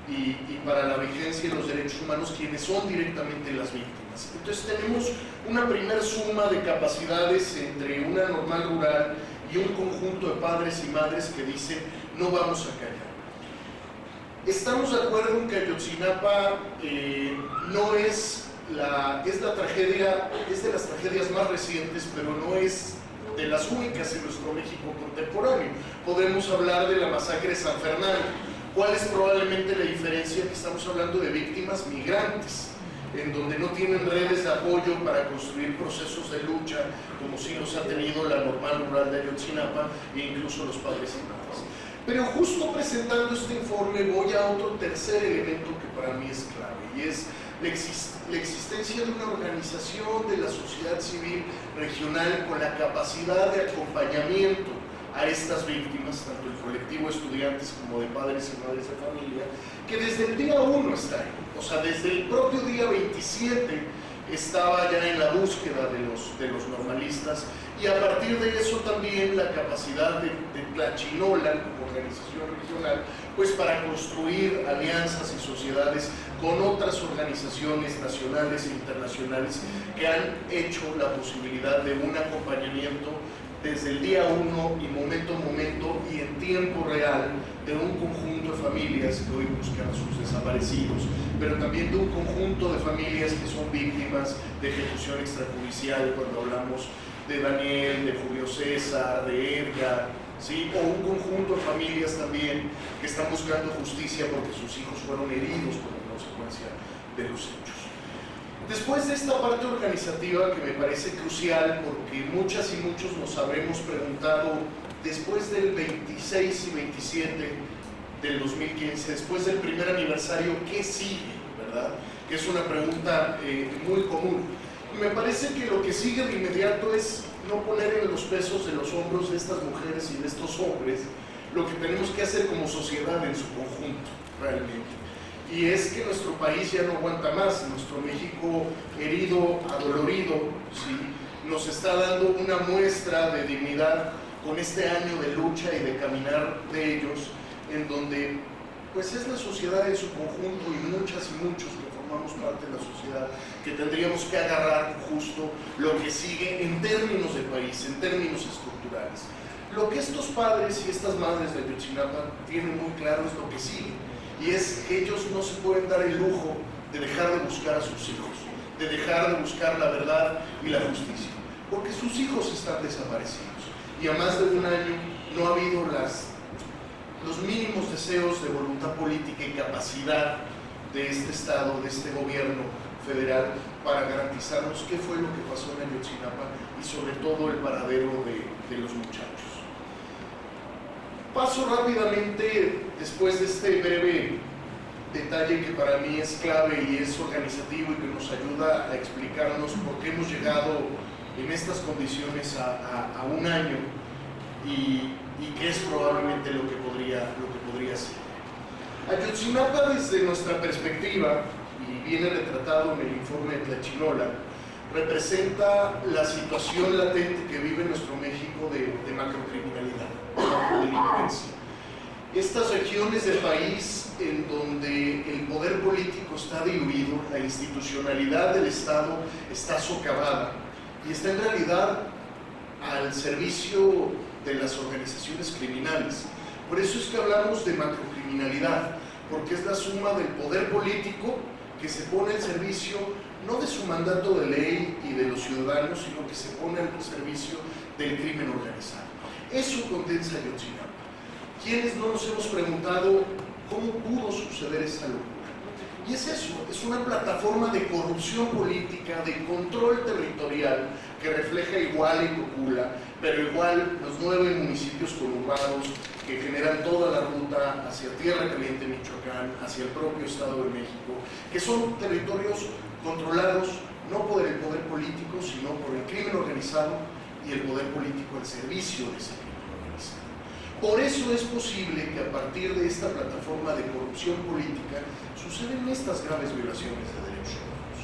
Speaker 5: y para la vigencia de los derechos humanos, quienes son directamente las víctimas. Entonces tenemos una primer suma de capacidades entre una normal rural y un conjunto de padres y madres que dicen no vamos a callar. Estamos de acuerdo en que Ayotzinapa es la tragedia, es de las tragedias más recientes, pero no es de las únicas en nuestro México contemporáneo. Podemos hablar de la masacre de San Fernando. ¿Cuál es probablemente la diferencia? Que estamos hablando de víctimas migrantes, en donde no tienen redes de apoyo para construir procesos de lucha, como sí los ha tenido la normal rural de Ayotzinapa e incluso los padres y madres. Pero justo presentando este informe voy a otro tercer elemento que para mí es clave, y es la existencia de una organización de la sociedad civil regional con la capacidad de acompañamiento a estas víctimas, tanto el colectivo de estudiantes como de padres y madres de familia, que desde el día 1 está ahí. O sea, desde el propio día 27 estaba ya en la búsqueda de los normalistas, y a partir de eso también la capacidad de Tlachinolan como organización regional, pues para construir alianzas y sociedades con otras organizaciones nacionales e internacionales que han hecho la posibilidad de un acompañamiento desde el día 1 y momento a momento y en tiempo real de un conjunto de familias que hoy buscan a sus desaparecidos, pero también de un conjunto de familias que son víctimas de ejecución extrajudicial, cuando hablamos de Daniel, de Julio César, de Edgar, ¿sí? O un conjunto de familias también que están buscando justicia porque sus hijos fueron heridos como consecuencia de los hechos. Después de esta parte organizativa que me parece crucial, porque muchas y muchos nos habremos preguntado después del 26 y 27 del 2015, después del primer aniversario, ¿qué sigue? ¿Verdad? Que es una pregunta muy común. Y me parece que lo que sigue de inmediato es no poner en los pesos de los hombros de estas mujeres y de estos hombres lo que tenemos que hacer como sociedad en su conjunto, realmente. Y es que nuestro país ya no aguanta más, nuestro México herido, adolorido, ¿sí? Nos está dando una muestra de dignidad con este año de lucha y de caminar de ellos, en donde pues es la sociedad en su conjunto y muchas y muchos que formamos parte de la sociedad que tendríamos que agarrar justo lo que sigue en términos de país, en términos estructurales. Lo que estos padres y estas madres de Ayotzinapa tienen muy claro es lo que sigue. Y es que ellos no se pueden dar el lujo de dejar de buscar a sus hijos, de dejar de buscar la verdad y la justicia, porque sus hijos están desaparecidos. Y a más de un año no ha habido los mínimos deseos de voluntad política y capacidad de este Estado, de este gobierno federal, para garantizarnos qué fue lo que pasó en Ayotzinapa y sobre todo el paradero de los muchachos. Paso rápidamente, después de este breve detalle que para mí es clave y es organizativo y que nos ayuda a explicarnos por qué hemos llegado en estas condiciones a un año y qué es probablemente lo que podría ser. Ayotzinapa, desde nuestra perspectiva, y viene retratado en el informe de Tlachinolan, representa la situación latente que vive nuestro México de macrocriminalidad, de macrodelincuencia. Estas regiones del país en donde el poder político está diluido, la institucionalidad del Estado está socavada y está en realidad al servicio de las organizaciones criminales. Por eso es que hablamos de macrocriminalidad, porque es la suma del poder político que se pone al servicio no de su mandato de ley y de los ciudadanos, sino que se pone al servicio del crimen organizado. Eso condensa Ayotzinapa. ¿Quiénes no nos hemos preguntado cómo pudo suceder esa locura? Y es eso, es una plataforma de corrupción política, de control territorial, que refleja igual en Cocula, pero igual los 9 municipios conurbados que generan toda la ruta hacia Tierra Caliente, Michoacán, hacia el propio Estado de México, que son territorios controlados no por el poder político, sino por el crimen organizado y el poder político al servicio de ese crimen organizado. Por eso es posible que a partir de esta plataforma de corrupción política suceden estas graves violaciones de derechos humanos.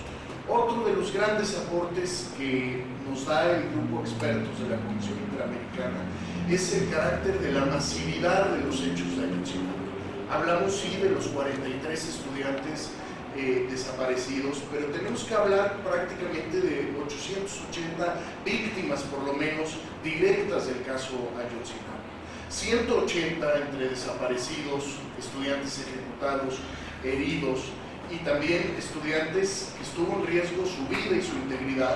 Speaker 5: Otro de los grandes aportes que nos da el grupo de expertos de la Comisión Interamericana es el carácter de la masividad de los hechos de Ayotzinapa. Hablamos sí de los 43 estudiantes desaparecidos, pero tenemos que hablar prácticamente de 880 víctimas por lo menos directas del caso Ayotzinapa. 180 entre desaparecidos, estudiantes ejecutados, heridos y también estudiantes que estuvo en riesgo su vida y su integridad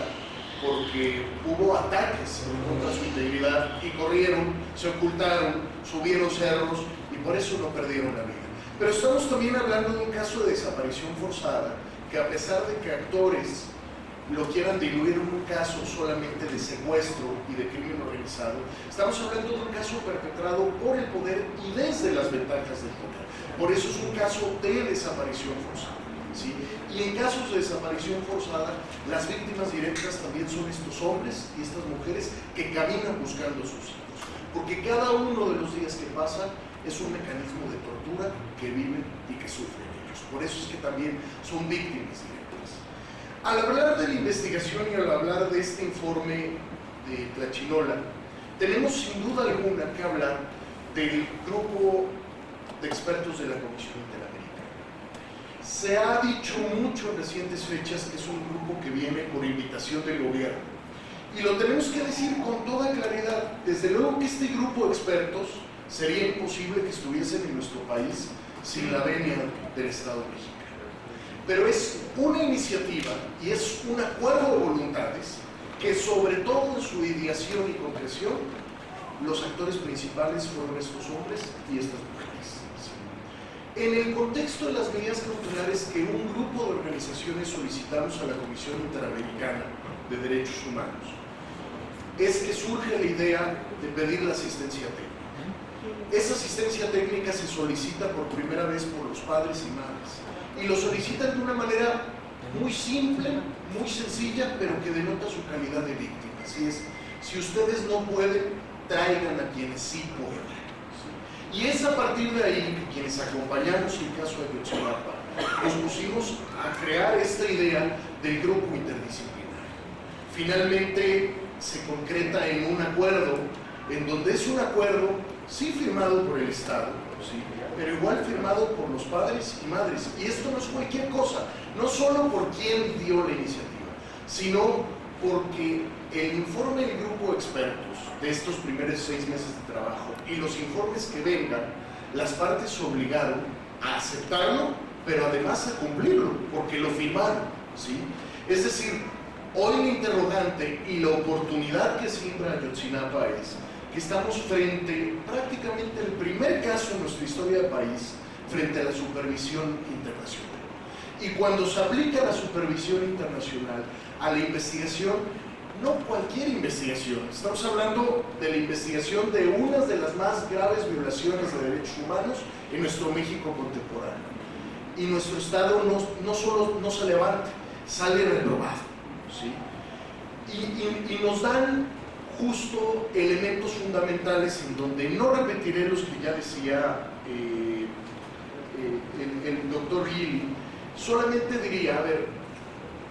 Speaker 5: porque hubo ataques contra su integridad y corrieron, se ocultaron, subieron cerros y por eso no perdieron la vida. Pero estamos también hablando de un caso de desaparición forzada que a pesar de que actores lo quieran diluir en un caso solamente de secuestro y de crimen organizado, estamos hablando de un caso perpetrado por el poder y desde las ventajas del poder. Por eso es un caso de desaparición forzada, ¿sí? Y en casos de desaparición forzada, las víctimas directas también son estos hombres y estas mujeres que caminan buscando a sus hijos, porque cada uno de los días que pasan es un mecanismo de tortura que viven y que sufren ellos. Por eso es que también son víctimas directas. Al hablar de la investigación y al hablar de este informe de Tlachinola, tenemos sin duda alguna que hablar del grupo de expertos de la Comisión Interamericana. Se ha dicho mucho en recientes fechas que es un grupo que viene por invitación del gobierno. Y lo tenemos que decir con toda claridad. Desde luego que este grupo de expertos sería imposible que estuviesen en nuestro país sin la venia del Estado mexicano. Pero es una iniciativa y es un acuerdo de voluntades que sobre todo en su ideación y concreción los actores principales fueron estos hombres y estas mujeres. En el contexto de las medidas cautelares que un grupo de organizaciones solicitamos a la Comisión Interamericana de Derechos Humanos, es que surge la idea de pedir la asistencia técnica. Esa asistencia técnica se solicita por primera vez por los padres y madres, y lo solicitan de una manera muy simple, muy sencilla, pero que denota su calidad de víctima. Así es, si ustedes no pueden, traigan a quienes sí pueden. Y es a partir de ahí que quienes acompañamos el caso de Ayotzinapa nos pusimos a crear esta idea del grupo interdisciplinario. Finalmente se concreta en un acuerdo, en donde es un acuerdo sí firmado por el Estado, ¿sí?, pero igual firmado por los padres y madres. Y esto no es cualquier cosa, no solo por quién dio la iniciativa, sino porque el informe del grupo de expertos de estos primeros 6 meses de trabajo y los informes que vengan, las partes se obligaron a aceptarlo, pero además a cumplirlo, porque lo firmaron, ¿sí? Es decir, hoy la interrogante y la oportunidad que siembra Ayotzinapa es que estamos frente, prácticamente el primer caso en nuestra historia de país, frente a la supervisión internacional. Y cuando se aplica la supervisión internacional a la investigación, no cualquier investigación, estamos hablando de la investigación de una de las más graves violaciones de derechos humanos en nuestro México contemporáneo. Y nuestro Estado no solo no se levanta, sale reprobado, ¿sí? Y nos dan justo elementos fundamentales en donde no repetiré los que ya decía el doctor Gili, solamente diría, a ver,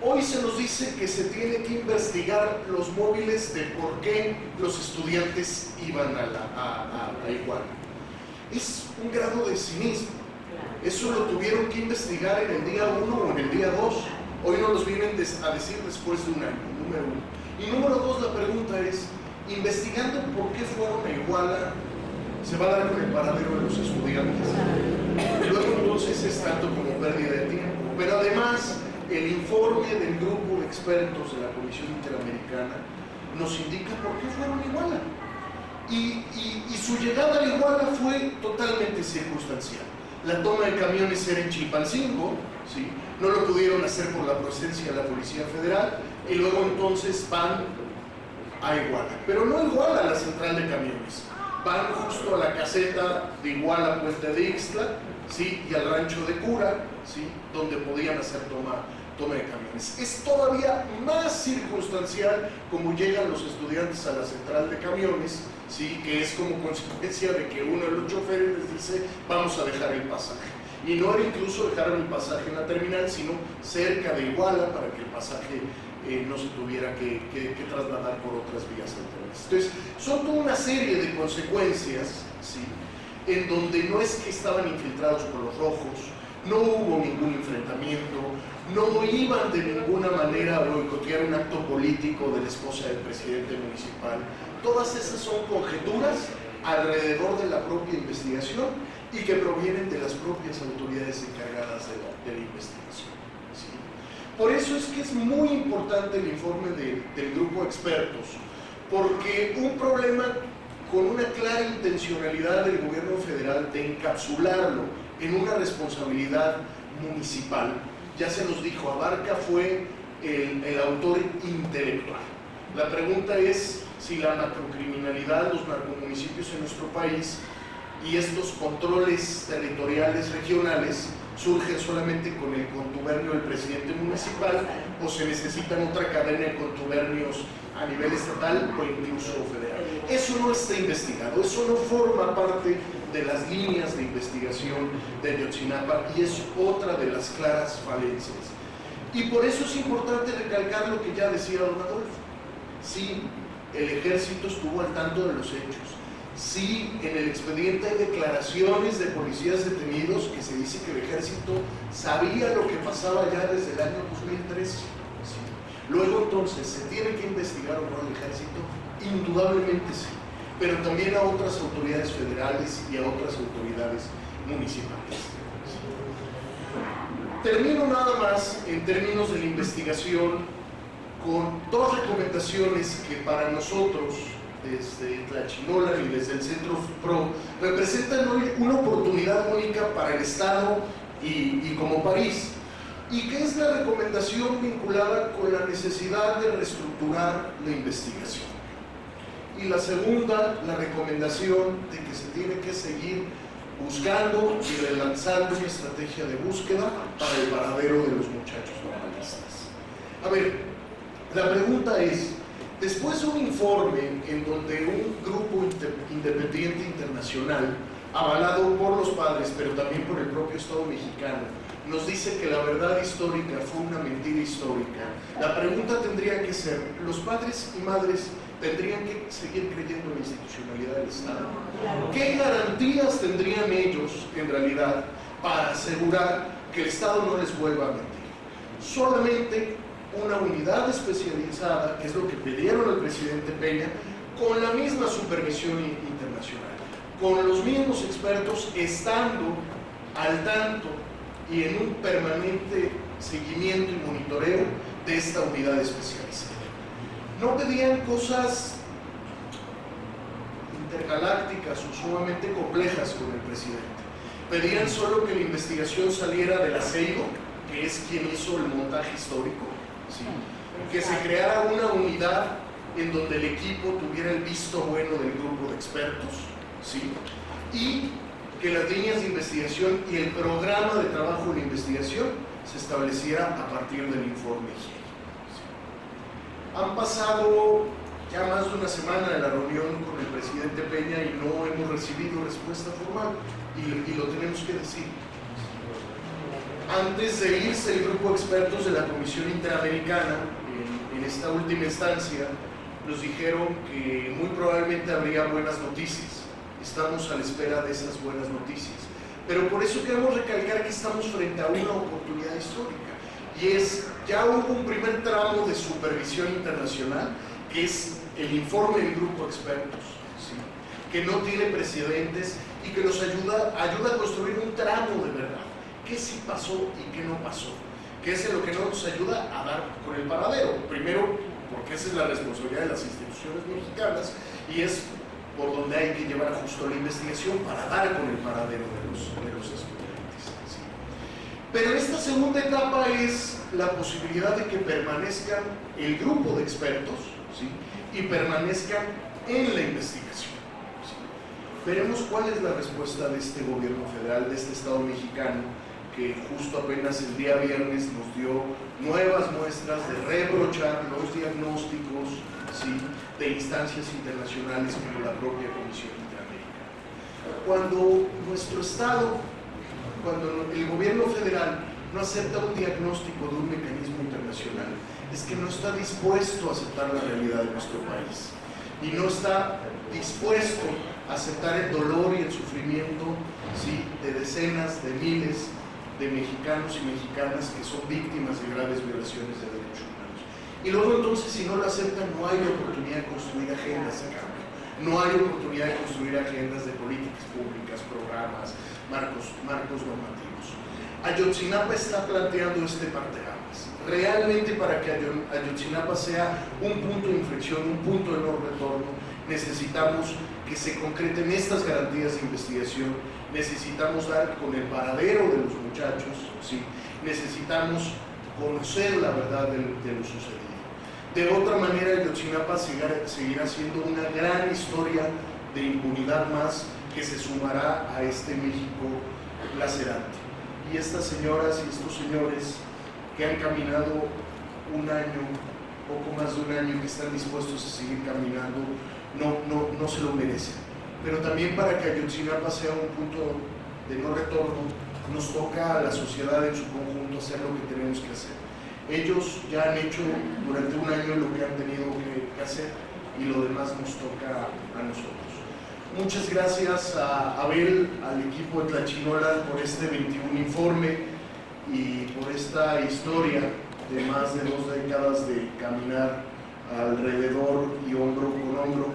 Speaker 5: hoy se nos dice que se tiene que investigar los móviles de por qué los estudiantes iban a Iguala. Es un grado de cinismo. Eso lo tuvieron que investigar en el día 1 o en el día 2. Hoy nos los vienen a decir después de un año, número 1. Y número 2, la pregunta es, investigando por qué fueron a Iguala, se va a dar con el paradero de los estudiantes. Luego entonces es tanto como pérdida de tiempo. Pero además, el informe del grupo de expertos de la Comisión Interamericana nos indica por qué fueron a Iguala. Y su llegada a Iguala fue totalmente circunstancial. La toma de camiones era en Chilpancingo, ¿sí? No lo pudieron hacer por la presencia de la Policía Federal, y luego entonces van a Iguala. Pero no a Iguala, a la central de camiones. Van justo a la caseta de Iguala, Puente de Ixtla, ¿sí? Y al rancho de Cura, ¿sí? Donde podían hacer toma de camiones. Es todavía más circunstancial como llegan los estudiantes a la central de camiones, ¿sí? Que es como consecuencia de que uno de los choferes les dice vamos a dejar el pasaje. Y no era incluso dejar el pasaje en la terminal, sino cerca de Iguala para que el pasaje no se tuviera que trasladar por otras vías alternas. Entonces, son toda una serie de consecuencias, ¿sí? En donde no es que estaban infiltrados por los rojos, no hubo ningún enfrentamiento, no iban de ninguna manera a boicotear un acto político de la esposa del presidente municipal. Todas esas son conjeturas alrededor de la propia investigación y que provienen de las propias autoridades encargadas de la investigación, ¿sí? Por eso es que es muy importante el informe del grupo de expertos, porque un problema con una clara intencionalidad del gobierno federal de encapsularlo en una responsabilidad municipal, ya se nos dijo, Abarca fue el autor intelectual. La pregunta es si la macrocriminalidad, los narcomunicipios en nuestro país y estos controles territoriales regionales surgen solamente con el contubernio del presidente municipal o se necesitan otra cadena de contubernios a nivel estatal o incluso federal. Eso no está investigado, eso no forma parte de las líneas de investigación de Ayotzinapa y es otra de las claras falencias. Y por eso es importante recalcar lo que ya decía don Adolfo. Sí, el ejército estuvo al tanto de los hechos. Sí, en el expediente hay declaraciones de policías detenidos que se dice que el ejército sabía lo que pasaba ya desde el año 2013. Sí. Luego entonces, ¿se tiene que investigar o no al ejército? Indudablemente sí, pero también a otras autoridades federales y a otras autoridades municipales. Sí. Termino nada más en términos de la investigación con dos recomendaciones que para nosotros desde Tlachinolan y desde el Centro PRO representan hoy una oportunidad única para el Estado y como país, y que es la recomendación vinculada con la necesidad de reestructurar la investigación. Y la segunda, la recomendación de que se tiene que seguir buscando y relanzando una estrategia de búsqueda para el paradero de los muchachos normalistas. A ver, la pregunta es, después de un informe en donde un grupo independiente internacional, avalado por los padres, pero también por el propio Estado mexicano, nos dice que la verdad histórica fue una mentira histórica, la pregunta tendría que ser, ¿los padres y madres tendrían que seguir creyendo en la institucionalidad del Estado? ¿Qué garantías tendrían ellos, en realidad, para asegurar que el Estado no les vuelva a mentir? Solamente una unidad especializada, que es lo que pidieron al presidente Peña, con la misma supervisión internacional, con los mismos expertos estando al tanto y en un permanente seguimiento y monitoreo de esta unidad especializada. No pedían cosas intergalácticas o sumamente complejas con el presidente, pedían solo que la investigación saliera del Aceido, que es quien hizo el montaje histórico, ¿sí? Que se creara una unidad en donde el equipo tuviera el visto bueno del grupo de expertos, ¿sí? Y que las líneas de investigación y el programa de trabajo de investigación se estableciera a partir del informe GIEI. ¿Sí? Han pasado ya más de una semana de la reunión con el presidente Peña y no hemos recibido respuesta formal y lo tenemos que decir. Antes de irse el grupo de expertos de la Comisión Interamericana, en esta última instancia, nos dijeron que muy probablemente habría buenas noticias. Estamos a la espera de esas buenas noticias. Pero por eso queremos recalcar que estamos frente a una oportunidad histórica. Y es, ya hubo un primer tramo de supervisión internacional, que es el informe del grupo de expertos, ¿sí? que no tiene precedentes y que nos ayuda a construir un tramo de verdad. ¿Qué sí pasó y qué no pasó? ¿Qué es lo que no nos ayuda a dar con el paradero? Primero, porque esa es la responsabilidad de las instituciones mexicanas y es por donde hay que llevar justo la investigación para dar con el paradero de los estudiantes. ¿Sí? Pero esta segunda etapa es la posibilidad de que permanezcan el grupo de expertos, ¿sí? Y permanezcan en la investigación. ¿Sí? Veremos cuál es la respuesta de este gobierno federal, de este Estado mexicano, que justo apenas el día viernes nos dio nuevas muestras de rebrochar los diagnósticos, ¿sí? De instancias internacionales como la propia Comisión Interamericana. Cuando nuestro Estado, cuando el gobierno federal no acepta un diagnóstico de un mecanismo internacional, es que no está dispuesto a aceptar la realidad de nuestro país y no está dispuesto a aceptar el dolor y el sufrimiento, ¿sí? De decenas de miles de mexicanos y mexicanas que son víctimas de graves violaciones de derechos humanos. Y luego entonces, si no lo aceptan, no hay oportunidad de construir agendas de cambio, no hay oportunidad de construir agendas de políticas públicas, programas, marcos normativos. Ayotzinapa está planteando este parteaguas. Realmente, para que Ayotzinapa sea un punto de inflexión, un punto de no retorno, necesitamos que se concreten estas garantías de investigación, necesitamos dar con el paradero de los muchachos, ¿sí? Necesitamos conocer la verdad de lo sucedido. De otra manera, Ayotzinapa seguirá siendo una gran historia de impunidad más que se sumará a este México lacerante. Y estas señoras y estos señores que han caminado un año, poco más de un año, y que están dispuestos a seguir caminando, no se lo merecen. Pero también, para que Ayotzinapa sea un punto de no retorno, nos toca a la sociedad en su conjunto hacer lo que tenemos que hacer. Ellos ya han hecho durante un año lo que han tenido que hacer y lo demás nos toca a nosotros. Muchas gracias a Abel, al equipo de Tlachinolan por este 21 informe y por esta historia de más de 2 décadas de caminar alrededor y hombro con hombro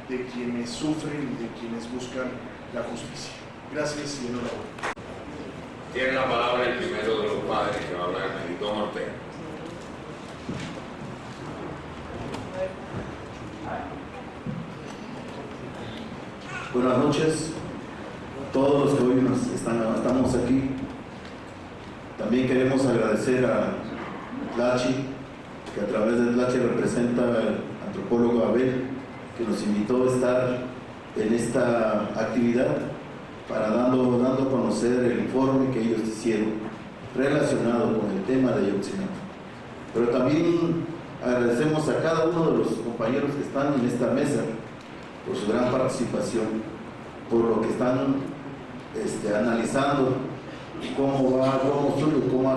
Speaker 5: de quienes sufren y de quienes buscan la justicia. Gracias y enhorabuena.
Speaker 1: Tiene la palabra el primero de los padres que va a hablar, Melitón Ortega.
Speaker 6: Buenas noches a todos los que hoy estamos aquí. También queremos agradecer a Tlachi, que a través de Tlachi representa al antropólogo Abel, que nos invitó a estar en esta actividad para dando a conocer el informe que ellos hicieron relacionado con el tema de Ayotzinapa. Pero también agradecemos a cada uno de los compañeros que están en esta mesa por su gran participación, por lo que están analizando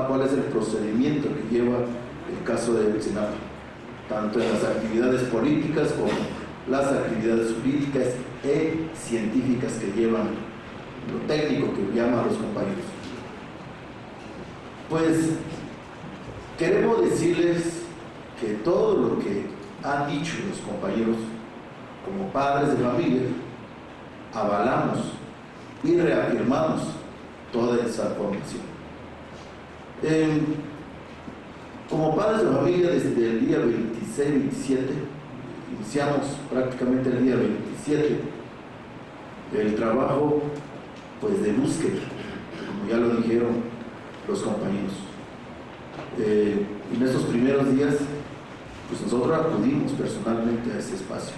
Speaker 6: cuál es el procedimiento que lleva el caso de Ayotzinapa, tanto en las actividades políticas como las actividades jurídicas y científicas que llevan, lo técnico que llaman los compañeros. Pues queremos decirles que todo lo que han dicho los compañeros como padres de familia, avalamos y reafirmamos toda esa formación. Como padres de familia, desde el día 26-27, iniciamos prácticamente el día 27 el trabajo pues de búsqueda, como ya lo dijeron los compañeros. En esos primeros días, pues nosotros acudimos personalmente a ese espacio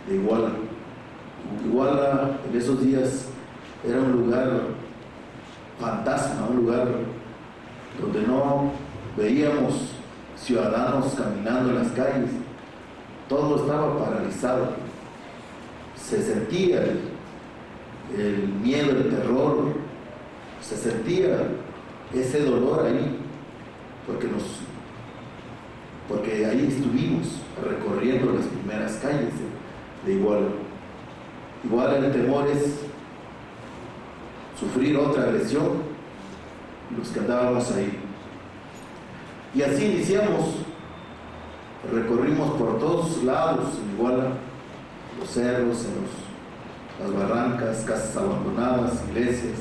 Speaker 6: de Iguala. Iguala en esos días era un lugar fantasma, un lugar donde no veíamos ciudadanos caminando en las calles, todo estaba paralizado, se sentía el miedo, el terror, se sentía ese dolor ahí, porque ahí estuvimos recorriendo las primeras calles de Iguala. Iguala, el temor es sufrir otra agresión, los que andábamos ahí. Y así iniciamos, recorrimos por todos lados en Iguala, los cerros, las barrancas, casas abandonadas, iglesias,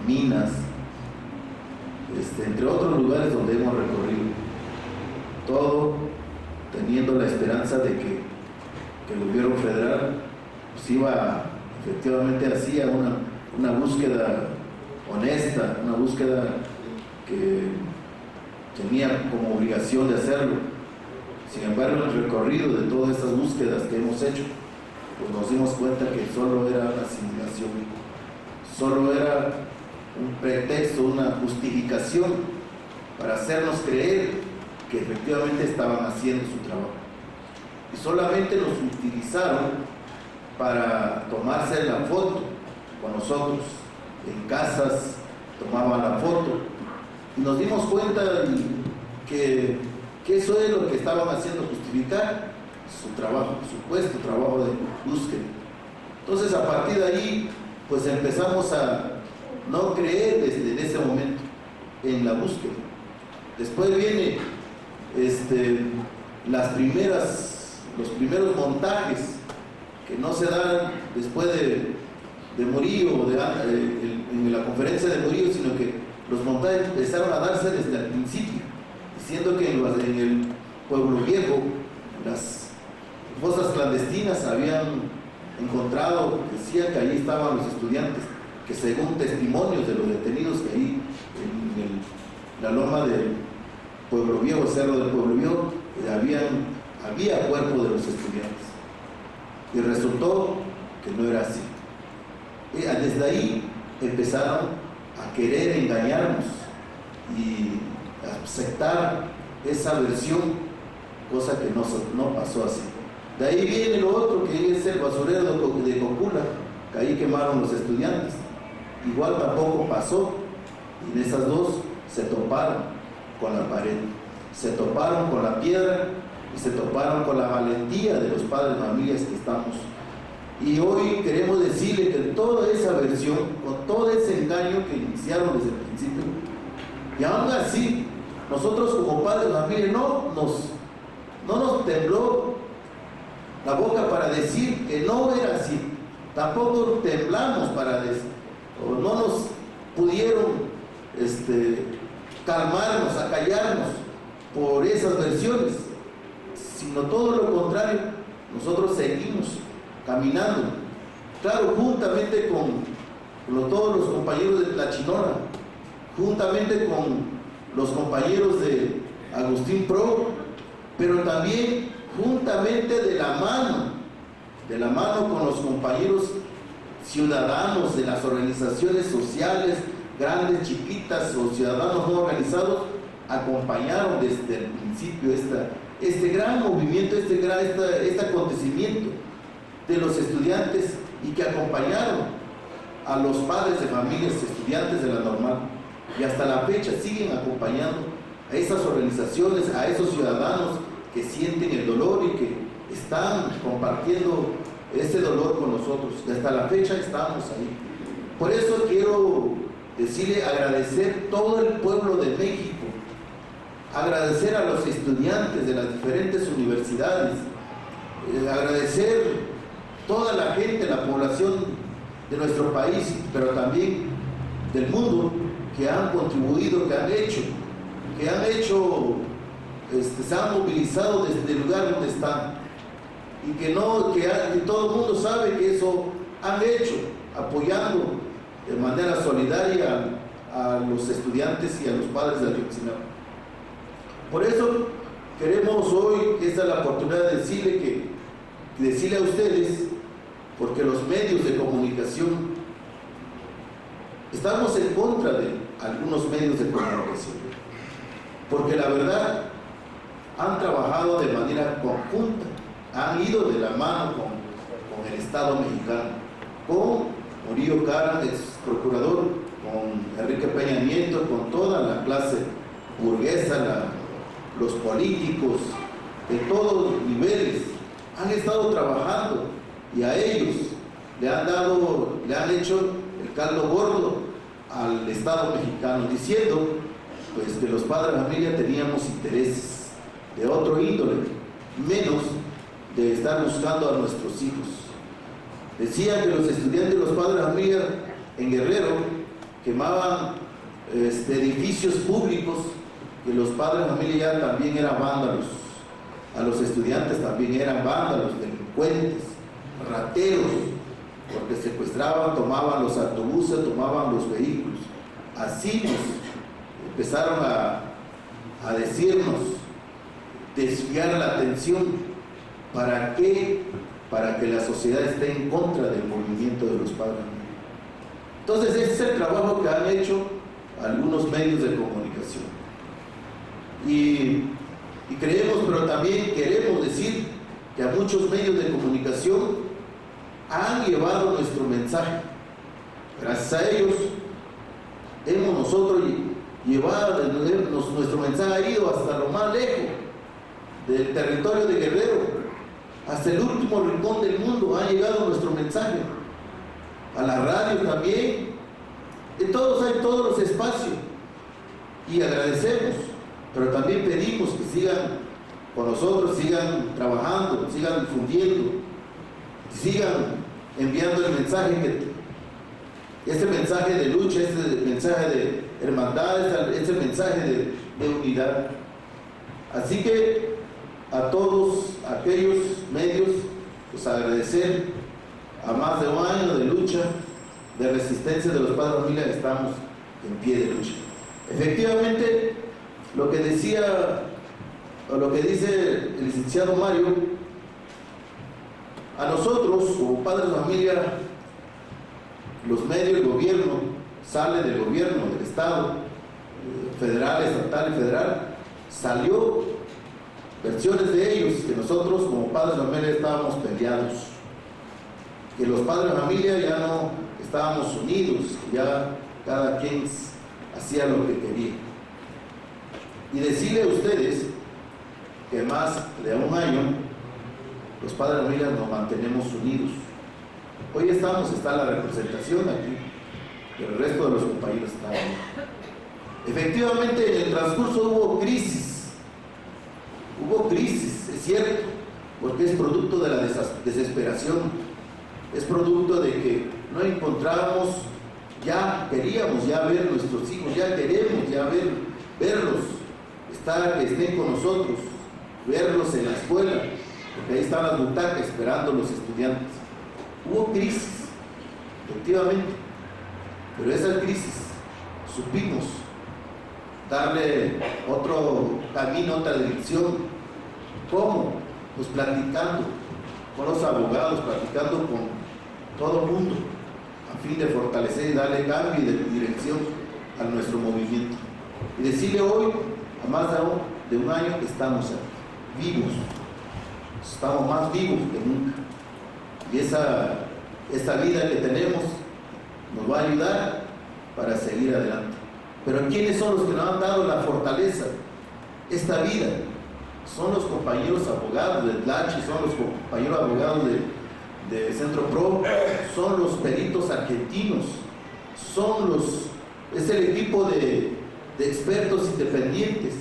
Speaker 6: minas, entre otros lugares donde hemos recorrido. Todo teniendo la esperanza de que el gobierno federal pues iba efectivamente hacia una búsqueda honesta, una búsqueda que tenía como obligación de hacerlo. Sin embargo, en el recorrido de todas estas búsquedas que hemos hecho, pues nos dimos cuenta que solo era una simulación, solo era un pretexto, una justificación para hacernos creer que efectivamente estaban haciendo su trabajo. Y solamente los utilizaron para tomarse la foto con nosotros. En casas tomaban la foto y nos dimos cuenta que eso es lo que estaban haciendo, justificar su trabajo, supuesto trabajo de búsqueda. Entonces, a partir de ahí, pues empezamos a no creer desde ese momento en la búsqueda. Después viene los primeros montajes que no se dan después de Murillo, en la conferencia de Murillo, sino que los montajes empezaron a darse desde el principio, diciendo que en el Pueblo Viejo las fosas clandestinas habían encontrado, decía que ahí estaban los estudiantes, que según testimonios de los detenidos que ahí en la loma del Pueblo Viejo, Cerro del Pueblo Viejo, había cuerpo de los estudiantes. Y resultó que no era así. Y desde ahí empezaron a querer engañarnos y a aceptar esa versión, cosa que no pasó así. De ahí viene lo otro, que es el basurero de Cocula, que ahí quemaron los estudiantes. Igual tampoco pasó, y en esas dos se toparon con la pared, se toparon con la piedra y se toparon con la valentía de los padres de familias que estamos. Y hoy queremos decirle que toda esa versión, con todo ese engaño que iniciaron desde el principio, y aún así, nosotros como padres de familia no nos tembló la boca para decir que no era así. Tampoco temblamos para decir, o no nos pudieron calmarnos, acallarnos por esas versiones, sino todo lo contrario, nosotros seguimos caminando, claro, juntamente con todos los compañeros de Tlachinola, juntamente con los compañeros de Agustín Pro, pero también juntamente de la mano con los compañeros ciudadanos de las organizaciones sociales, grandes, chiquitas o ciudadanos no organizados, acompañaron desde el principio este gran movimiento, este acontecimiento de los estudiantes, y que acompañaron a los padres de familias, estudiantes de la normal, y hasta la fecha siguen acompañando a esas organizaciones, a esos ciudadanos que sienten el dolor y que están compartiendo ese dolor con nosotros, y hasta la fecha estamos ahí. Por eso quiero decirle, agradecer todo el pueblo de México, agradecer a los estudiantes de las diferentes universidades, agradecer toda la gente, la población de nuestro país, pero también del mundo, que han contribuido, que han hecho, se han movilizado desde el lugar donde están, y que todo el mundo sabe que eso han hecho, apoyando de manera solidaria a los estudiantes y a los padres de Ayotzinapa. Por eso queremos hoy, esta es la oportunidad de decirle a ustedes, porque los medios de comunicación, estamos en contra de algunos medios de comunicación, porque la verdad han trabajado de manera conjunta, han ido de la mano con el Estado mexicano, con Murillo Karam, ex procurador, con Enrique Peña Nieto, con toda la clase burguesa, los políticos de todos los niveles han estado trabajando, y a ellos le han hecho el caldo gordo al Estado mexicano, diciendo pues que los padres de familia teníamos intereses de otro índole, menos de estar buscando a nuestros hijos. Decía que los estudiantes y los padres de familia en Guerrero quemaban edificios públicos, que los padres de familia ya también eran vándalos. A los estudiantes también eran vándalos, delincuentes, rateros, porque secuestraban, tomaban los autobuses, tomaban los vehículos. Así nos empezaron a decirnos, desviar la atención. ¿Para qué? Para que la sociedad esté en contra del movimiento de los padres. Entonces ese es el trabajo que han hecho algunos medios de comunicación. Y creemos, pero también queremos decir que a muchos medios de comunicación han llevado nuestro mensaje. Gracias a ellos hemos nosotros llevado, nuestro mensaje ha ido hasta lo más lejos del territorio de Guerrero, hasta el último rincón del mundo ha llegado nuestro mensaje. A la radio también, en todos los espacios, y agradecemos, pero también pedimos que sigan con nosotros, sigan trabajando, sigan difundiendo, sigan enviando el mensaje, ese mensaje de lucha, ese mensaje de hermandad, ese mensaje de unidad. Así que a todos aquellos medios, pues agradecer. A más de un año de lucha, de resistencia de los padres de familia, estamos en pie de lucha. Efectivamente, lo que dice el licenciado Mario, a nosotros como padres de familia, los medios, el gobierno, sale del gobierno, del Estado, federal, estatal y federal, salió versiones de ellos que nosotros como padres de familia estábamos peleados, que los padres de familia ya no estábamos unidos, ya cada quien hacía lo que quería. Y decirle a ustedes que más de un año los padres de familia nos mantenemos unidos. Hoy está la representación aquí, pero el resto de los compañeros están ahí. Efectivamente, en el transcurso hubo crisis, es cierto, porque es producto de la desesperación. Es producto de que no encontrábamos, ya queríamos ya ver nuestros hijos, ya queremos ya verlos, que estén con nosotros, verlos en la escuela, porque ahí están las butacas esperando los estudiantes. Hubo crisis, efectivamente, pero esa crisis supimos darle otro camino, otra dirección. ¿Cómo? Pues platicando con los abogados, platicando con todo el mundo, a fin de fortalecer y darle cambio y de dirección a nuestro movimiento. Y decirle hoy, a más de un año, que estamos aquí, vivos, estamos más vivos que nunca. Y esa vida que tenemos nos va a ayudar para seguir adelante. Pero ¿quiénes son los que nos han dado la fortaleza? Esta vida. Son los compañeros abogados del DLACHI, son los compañeros abogados de Centro Pro, son los peritos argentinos, es el equipo de expertos independientes,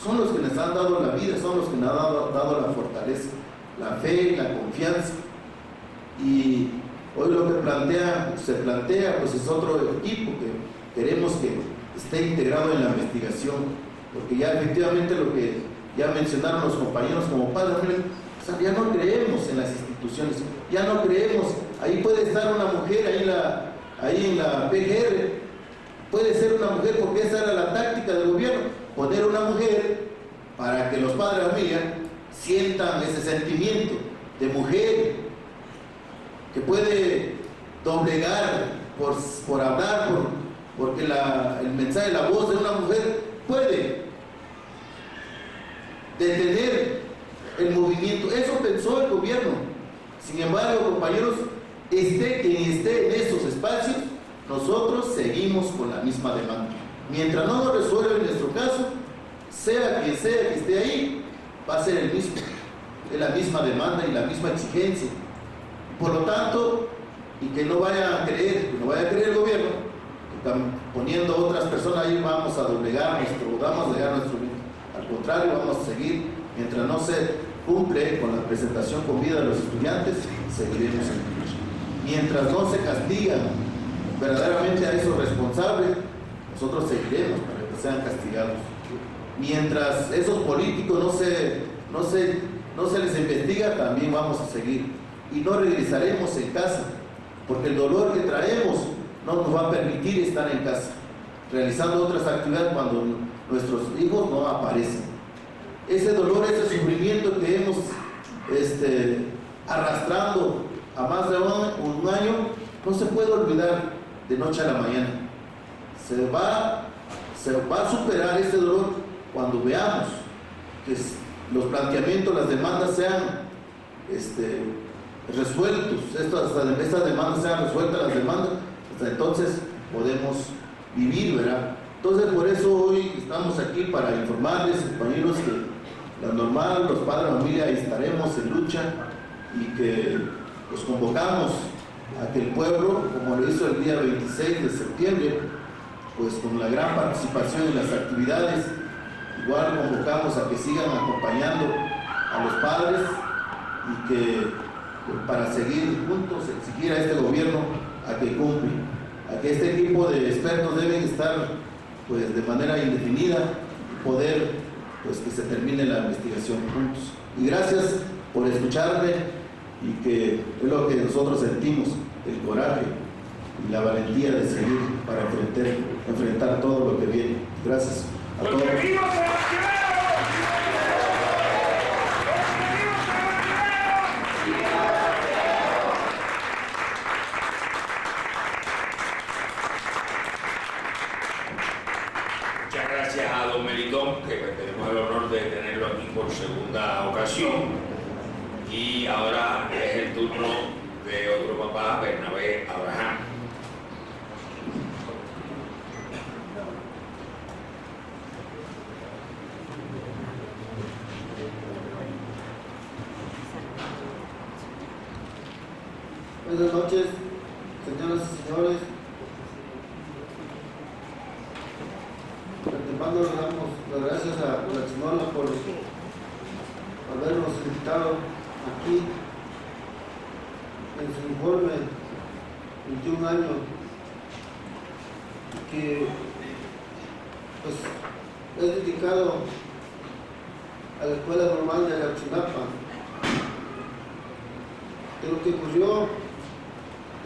Speaker 6: son los que nos han dado la vida, son los que nos han dado la fortaleza, la fe, la confianza. Y hoy lo que se plantea, pues es otro equipo que queremos que esté integrado en la investigación, porque ya efectivamente lo que ya mencionaron los compañeros como padres, o sea, ya no creemos en las instituciones, ya no creemos. Ahí puede estar una mujer, ahí en la PGR, puede ser una mujer, porque esa era la táctica del gobierno, poner una mujer para que los padres de familia sientan ese sentimiento de mujer que puede doblegar por hablar, porque el mensaje, la voz de una mujer puede detener el movimiento. Eso pensó el gobierno. Sin embargo, compañeros, quien esté en esos espacios, nosotros seguimos con la misma demanda. Mientras no nos resuelva en nuestro caso, sea quien sea que esté ahí, va a ser el mismo, es la misma demanda y la misma exigencia. Por lo tanto, y que no vaya a creer el gobierno, que están poniendo otras personas ahí, vamos a doblegar nuestro vida. Al contrario, vamos a seguir, mientras no se cumple con la presentación con vida de los estudiantes, seguiremos en lucha. mientras no se castigan verdaderamente a esos responsables, nosotros seguiremos para que sean castigados. Mientras esos políticos no se les investiga, también vamos a seguir. Y no regresaremos en casa, porque el dolor que traemos no nos va a permitir estar en casa, realizando otras actividades cuando nuestros hijos no aparecen. Ese dolor, ese sufrimiento que hemos arrastrando a más de un año, no se puede olvidar de noche a la mañana. Se va a superar ese dolor cuando veamos que los planteamientos, las demandas sean resueltos, estas demandas sean resueltas, las demandas, hasta entonces podemos vivir, ¿verdad? Entonces, por eso hoy estamos aquí para informarles, compañeros, que la normal, los padres de familia, estaremos en lucha y que los convocamos a que el pueblo, como lo hizo el día 26 de septiembre, pues con la gran participación en las actividades, igual convocamos a que sigan acompañando a los padres y que para seguir juntos, exigir a este gobierno a que cumpla, a que este equipo de expertos deben estar pues de manera indefinida y poder pues que se termine la investigación juntos. Y gracias por escucharme, y que es lo que nosotros sentimos, el coraje y la valentía de seguir para enfrentar todo lo que viene. Gracias a todos.
Speaker 1: Muchas gracias a don Melitón, que tenemos el honor de tenerlo aquí por segunda ocasión. Y ahora es el turno de otro papá, Bernabé Abraham.
Speaker 7: Buenas noches, señoras y señores. De antemano le damos las gracias a la Chinola por habernos invitado aquí en su informe 21 años, que pues es dedicado a la Escuela Normal de Ayotzinapa, de lo que ocurrió,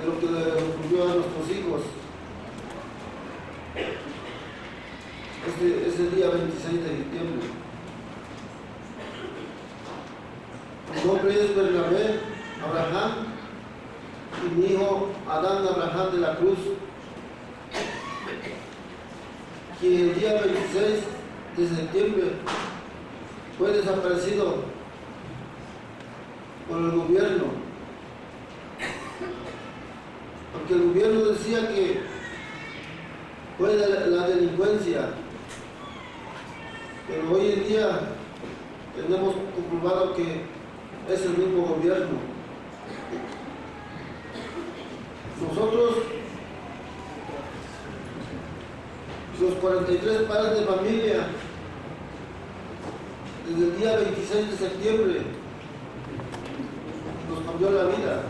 Speaker 7: de lo que le ocurrió a nuestros hijos ese día 26 de diciembre. Mi nombre es Bernabé Abraham y mi hijo Adán Abraham de la Cruz, quien el día 26 de septiembre fue desaparecido por el gobierno, porque el gobierno decía que fue la delincuencia, pero hoy en día tenemos comprobado que es el mismo gobierno. Nosotros, los 43 padres de familia, desde el día 26 de septiembre, nos cambió la vida.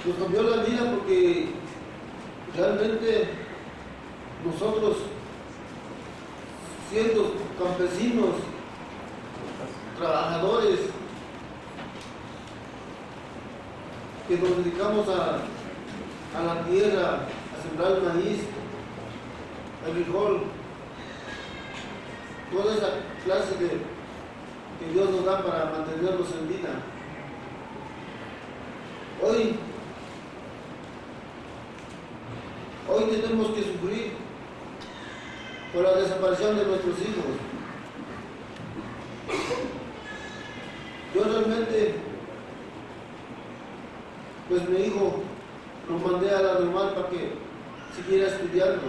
Speaker 7: Nos cambió la vida porque realmente nosotros, siendo campesinos, trabajadores, que nos dedicamos a la tierra, a sembrar el maíz, el frijol, toda esa clase que Dios nos da para mantenernos en vida. Hoy tenemos que sufrir por la desaparición de nuestros hijos. Yo realmente, pues mi hijo lo mandé a la normal para que siguiera estudiando,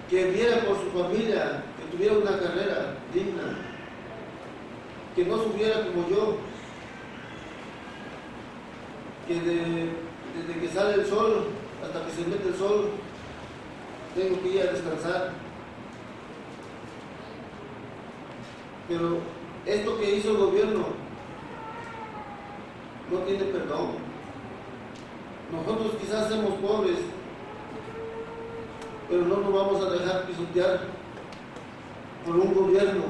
Speaker 7: que viera por su familia, que tuviera una carrera digna, que no sufriera como yo, que desde que sale el sol hasta que se mete el sol tengo que ir a descansar. Pero esto que hizo el gobierno no tiene perdón. Nosotros quizás somos pobres, pero no nos vamos a dejar pisotear por un gobierno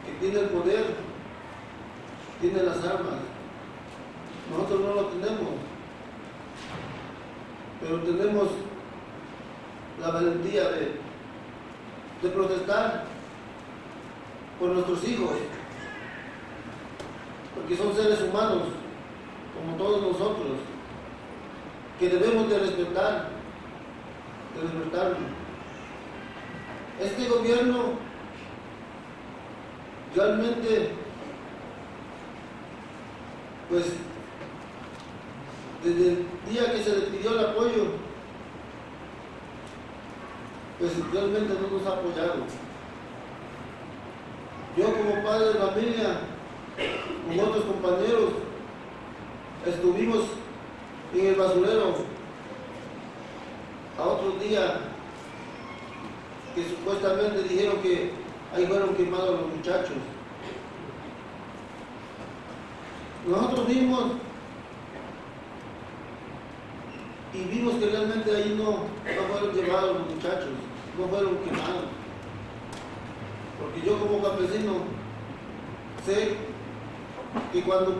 Speaker 7: que tiene el poder, tiene las armas. Nosotros no lo tenemos, pero tenemos la valentía de protestar por nuestros hijos, porque son seres humanos como todos nosotros, que debemos de respetarnos. Este gobierno realmente, pues desde el día que se le pidió el apoyo, pues realmente no nos ha apoyado. Yo como padre de familia, con otros compañeros, estuvimos en el basurero a otro día que supuestamente dijeron que ahí fueron quemados los muchachos. Nosotros vimos y vimos que realmente ahí no fueron llevados los muchachos, no fueron quemados. Porque yo como campesino sé que cuando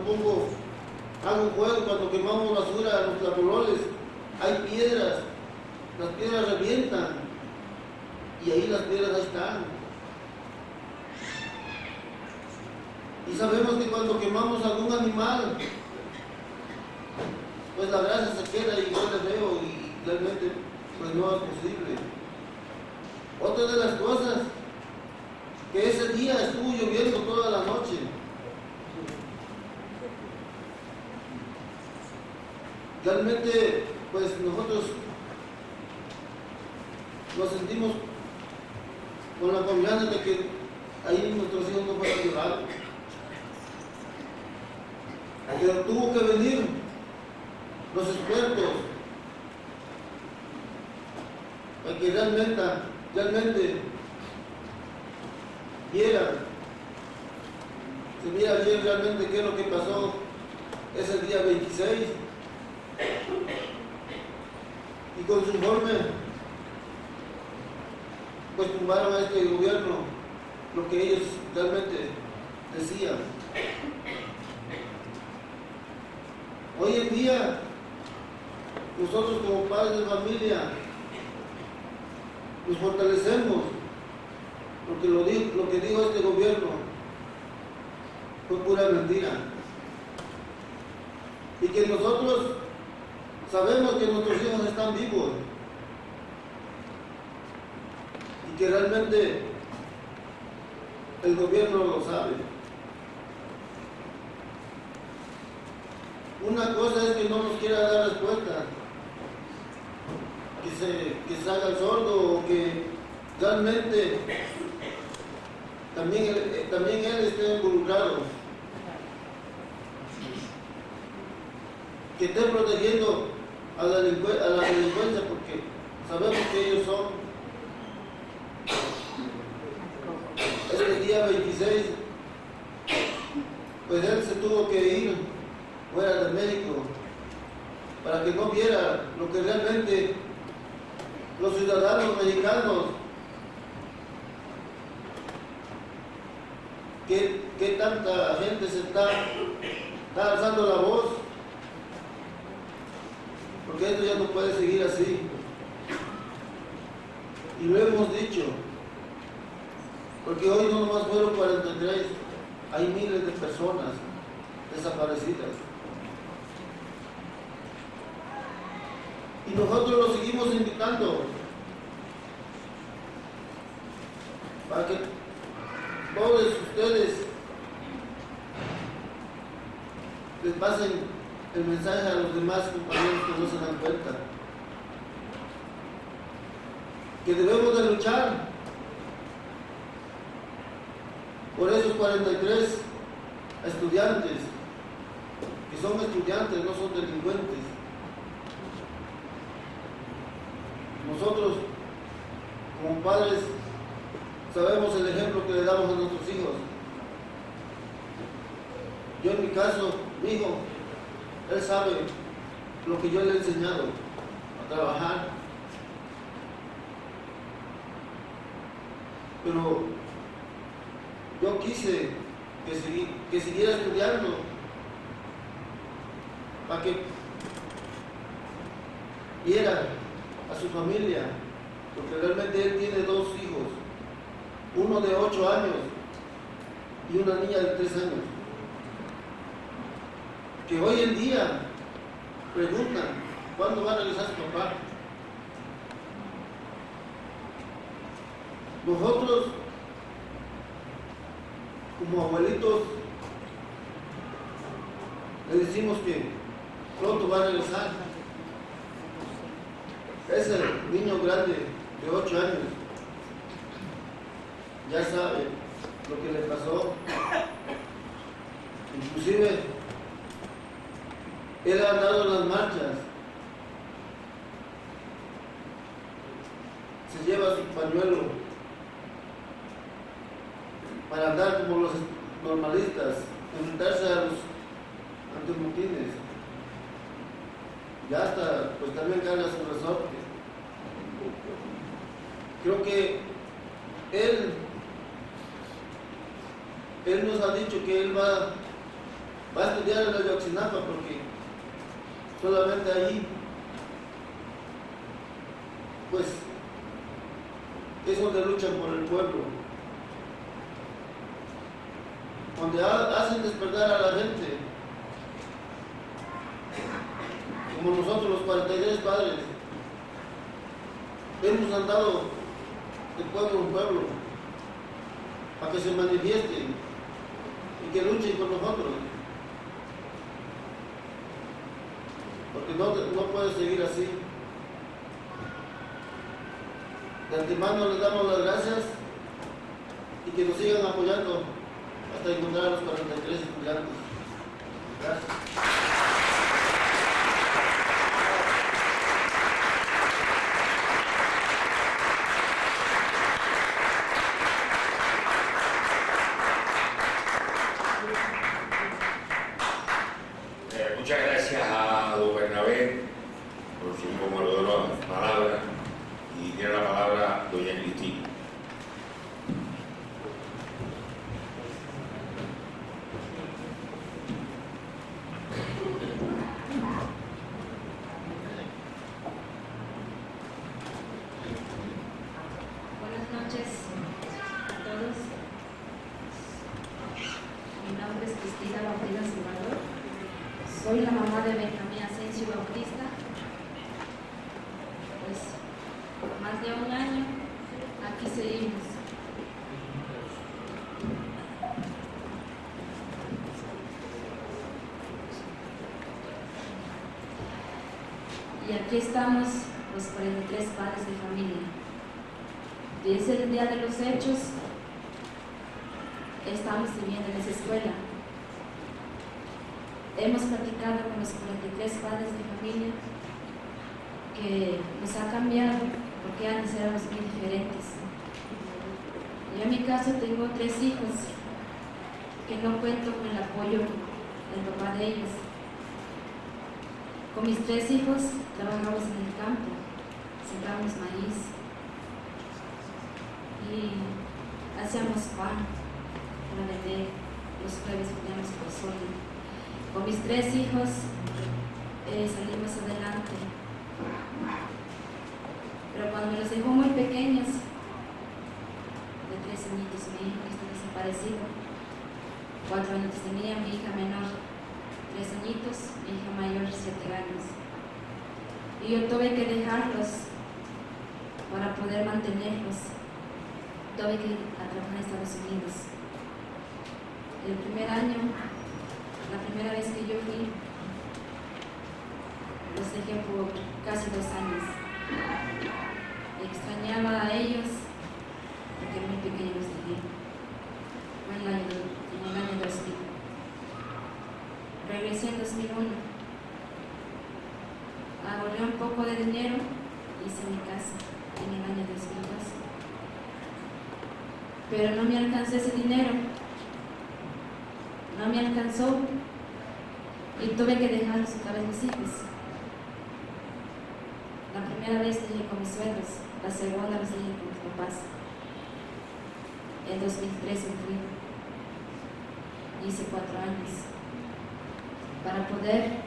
Speaker 7: hago fuego, cuando quemamos basura, los tlapololes, hay piedras, las piedras revientan y ahí las piedras ahí están. Y sabemos que cuando quemamos algún animal, pues la grasa se queda y huele feo y realmente pues no es posible. Otra de las cosas, que ese día estuvo lloviendo toda la noche. Realmente, pues nosotros nos sentimos con la confianza de que ahí nuestros hijos no fueron llevados. Pero tuvo que venir los expertos para que realmente se viera bien realmente qué es lo que pasó ese día 26, y con su informe pues tumbaron a este gobierno lo que ellos realmente decían. Hoy en día nosotros como padres de familia nos fortalecemos, porque lo que dijo este gobierno fue pura mentira. Y que nosotros sabemos que nuestros hijos están vivos y que realmente el gobierno lo sabe. Una cosa es que no nos quiera dar respuesta, que se haga el sordo, o que realmente también él esté involucrado, que esté protegiendo a la delincuencia, porque sabemos que ellos son. Este día 26, pues él se tuvo que ir fuera de México para que no viera lo que realmente los ciudadanos mexicanos, que tanta gente se está alzando la voz, porque esto ya no puede seguir así. Y lo hemos dicho, porque hoy no nomás fueron 43, hay miles de personas desaparecidas. Y nosotros los seguimos invitando para que todos ustedes les pasen el mensaje a los demás compañeros que no se dan cuenta, que debemos de luchar por esos 43 estudiantes, que son estudiantes, no son delincuentes. Nosotros, como padres, sabemos el ejemplo que le damos a nuestros hijos. Yo en mi caso, mi hijo, él sabe lo que yo le he enseñado a trabajar. Pero yo quise que siguiera estudiando para que viera a su familia, porque realmente él tiene 2 hijos, uno de 8 años y una niña de 3 años, que hoy en día preguntan ¿cuándo va a regresar su papá? Nosotros, como abuelitos, le decimos que pronto va a regresar. Ese niño grande de 8 años ya sabe lo que le pasó. Inclusive él ha andado en las marchas, se lleva su pañuelo para andar como los normalistas, enfrentarse a los antimotines. Ya hasta, pues también carga su resorte. Creo que él nos ha dicho que él va a estudiar en la Ayotzinapa porque solamente ahí, pues, es donde luchan por el pueblo, donde hacen despertar a la gente, como nosotros los 43 padres, hemos andado de pueblo en pueblo, para que se manifiesten y que luchen con nosotros. Porque no puede seguir así. De antemano les damos las gracias y que nos sigan apoyando hasta encontrar a los 43 estudiantes. Gracias.
Speaker 1: Muchas gracias a don Bernabé por su conmovedora palabra y tiene la palabra doña Cristina.
Speaker 8: Buenas noches a todos. Mi nombre es Cristina Bautista Salvador. Soy la mamá de Benjamín Asensio Bautista. Pues más de un año aquí seguimos. Y aquí estamos los 43 padres de familia. Desde el día de los hechos estamos viviendo en esa escuela. Hemos platicado con los 43 padres de familia que nos ha cambiado porque antes éramos muy diferentes. Yo en mi caso tengo 3 hijos que no cuento con el apoyo del papá de ellos. Con mis 3 hijos trabajamos en el campo, sembramos maíz y hacíamos pan para vender. Los jueves poníamos pozole. Con mis 3 hijos salimos adelante, pero cuando me los dejó muy pequeños, de 3 añitos, mi hijo está desaparecido, 4 años tenía, mi hija menor 3 añitos, mi hija mayor 7 años, y yo tuve que dejarlos para poder mantenerlos. Tuve que ir a trabajar en Estados Unidos. El primer año, la primera vez que yo fui, los dejé por casi 2 años. Extrañaba a ellos porque muy pequeños los dejé. Fue en el año 2000. Regresé en 2001. Ahorré un poco de dinero, hice mi casa en el año 2002. pero no me alcanzó ese dinero, no me alcanzó y tuve que dejarlos otra vez mis hijos. La primera vez lo dije con mis suegros, la segunda vez lo dije con mis papás. En 2013 fui, hice 4 años para poder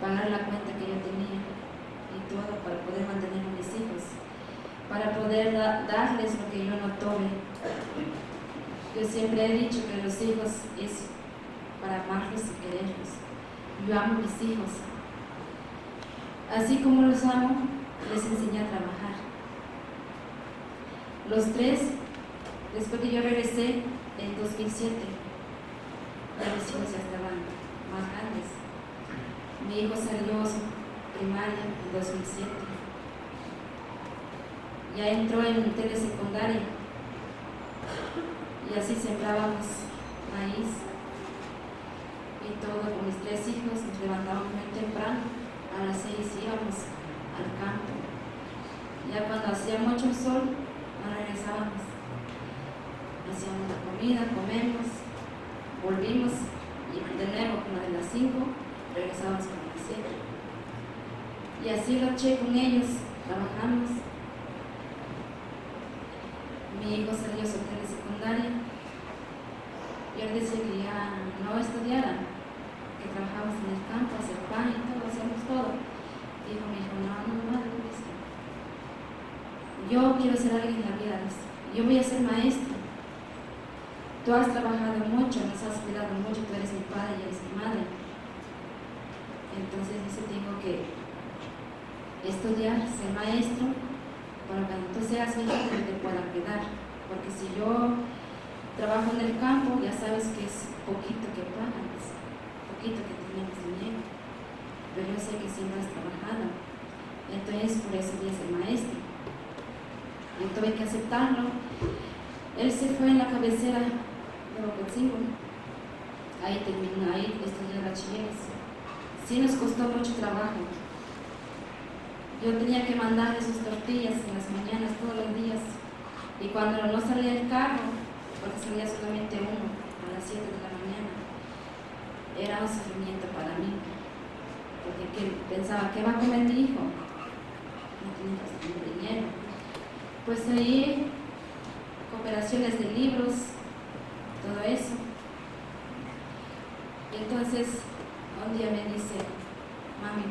Speaker 8: pagar la cuenta que yo tenía y todo, para poder mantener a mis hijos, para poder darles lo que yo no tuve. Yo siempre he dicho que los hijos es para amarlos y quererlos. Yo amo a mis hijos. Así como los amo, les enseñé a trabajar. Los 3, después que yo regresé en 2007, ya mis hijos ya estaban más grandes. Mi hijo salió su primaria en 2007. Ya entró en telesecundaria y así sembrábamos maíz y todo con mis 3 hijos. Nos levantábamos muy temprano, a las 6 íbamos al campo. Ya cuando hacía mucho sol, nos regresábamos, hacíamos la comida, comemos, volvimos y de nuevo como de las 5 regresábamos como a las 7. Y así lo eché con ellos, trabajamos. Mi hijo salió su telesecundaria y él decía que ya no estudiara, que trabajábamos en el campo, hacer pan y todo, hacíamos todo. Dijo mi hijo, no, dice, yo quiero ser alguien en la vida, dice, yo voy a ser maestro. Tú has trabajado mucho, nos has cuidado mucho, tú eres mi padre y eres mi madre. Entonces dice, tengo que estudiar, ser maestro, para cuando tú seas hijo te pueda cuidar. Porque si yo trabajo en el campo, ya sabes que es poquito que pagas, poquito que tenemos dinero, pero yo sé que siempre has trabajado. Entonces por eso voy a ser maestro. Yo tuve que aceptarlo. Él se fue en la cabecera de Bocotzingo. Ahí terminó, ahí estudió bachilleres. Sí nos costó mucho trabajo. Yo tenía que mandarle sus tortillas en las mañanas todos los días. Y cuando no salía el carro, porque salía solamente uno a las 7 de la mañana, era un sufrimiento para mí. Porque pensaba, ¿qué va a comer mi hijo? No tenía bastante dinero. Pues ahí, cooperaciones de libros, todo eso. Entonces, un día me dice, mami,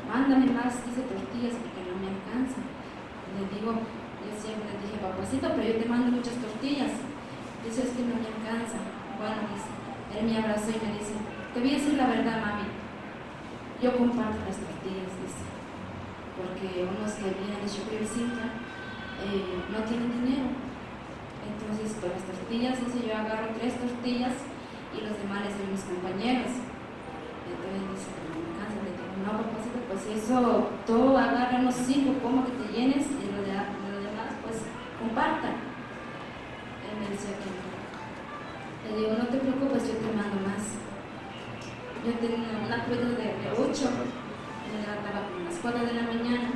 Speaker 8: mándame más, dice, tortillas porque no me alcanza. Le digo, yo siempre le dije, papacito, pero yo te mando muchas tortillas. Dice, es que no me alcanza. Bueno, dice, él me abrazó y me dice, te voy a decir la verdad, mami, yo comparto las tortillas, dice, porque unos que vienen de Chucrivecita no tienen dinero. Entonces, con las tortillas, dice, yo agarro 3 tortillas y los demás les doy a mis compañeros. Entonces dice, no me alcanza. Le digo, no, papacito, pues eso, todo agarra unos 5, como que te llenes, y lo demás, pues, comparta. Él me decía que no. Le digo, no te preocupes, yo te mando más. Yo tenía una cuenta de 8, me levantaba como a las 4 de la mañana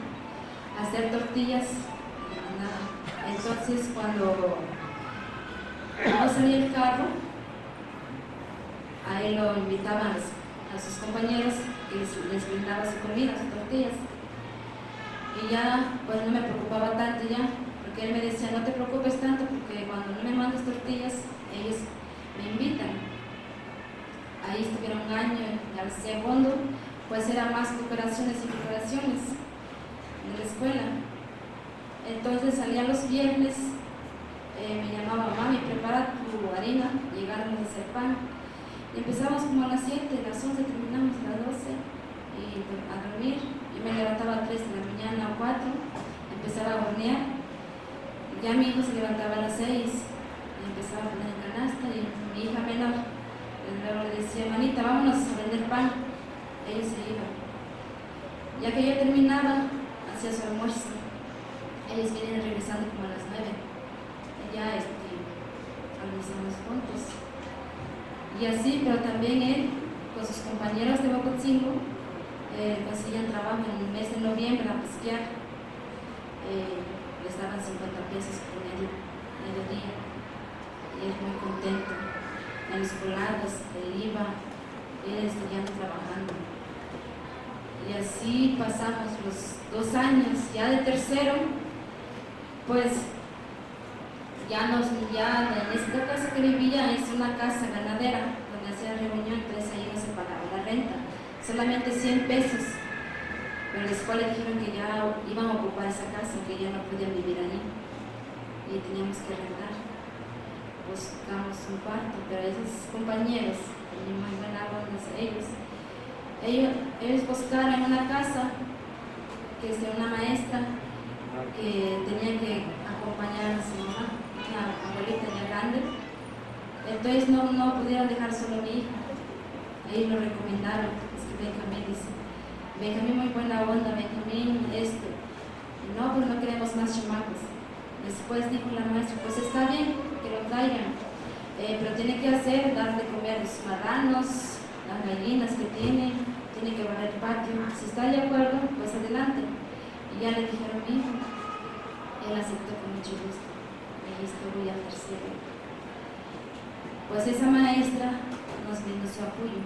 Speaker 8: a hacer tortillas, y me mandaba. Entonces, cuando no salía el carro, a él lo invitaban a sus compañeros que les brindaba su comida, sus tortillas. Y ya, pues no me preocupaba tanto ya, porque él me decía, no te preocupes tanto, porque cuando no me mandas tortillas, ellos me invitan. Ahí estuvieron un año, y al segundo, pues eran más cooperaciones y cooperaciones en la escuela. Entonces salía los viernes, me llamaba, mami, prepara tu harina, llegábamos a hacer pan. Y empezamos como a las 7, a las 11 terminamos a las 12 y a dormir. Yo me levantaba a 3 de la mañana o 4, empezaba a hornear. Ya mi hijo se levantaba a las 6 y empezaba a poner en canasta, y mi hija menor luego le decía, manita, vámonos a vender pan. Ellos se iban. Ya que yo terminaba, hacía su almuerzo. Ellos vienen regresando como a las 9. Y ya almorzamos juntos. Y así, pero también él, con sus compañeros de Bocotzingo, conseguían trabajo en el mes de noviembre a pesquear. Les daban 50 pesos por mediodía. y es muy contento. En los colados, él iba, él estudiando, trabajando. Y así pasamos los 2 años. Ya de tercero, pues ya en esta casa que vivía es una casa ganadera donde hacía reunión, entonces ahí no se pagaba la renta, solamente 100 pesos. Pero la escuela dijeron que ya iban a ocupar esa casa, que ya no podían vivir ahí y teníamos que rentar. Buscamos un cuarto, pero esos compañeros tenían muy buena onda, ellos buscaron una casa que es de una maestra que tenía que acompañar a su mamá, una abuelita ya grande. Entonces no pudieron dejar solo a mi hija. Ahí lo recomendaron, es que Benjamín dice, Benjamín muy buena onda, Benjamín esto. Y no, pues no queremos más chamacos. Después dijo la maestra, pues está bien que lo traigan, pero tiene que darle de comer a los marranos, las gallinas que tiene que barrer el patio. Si está de acuerdo, pues adelante. Y ya le dijeron a mi hijo, él aceptó con mucho gusto. Y esto voy a tercero. Pues esa maestra nos brindó su apoyo,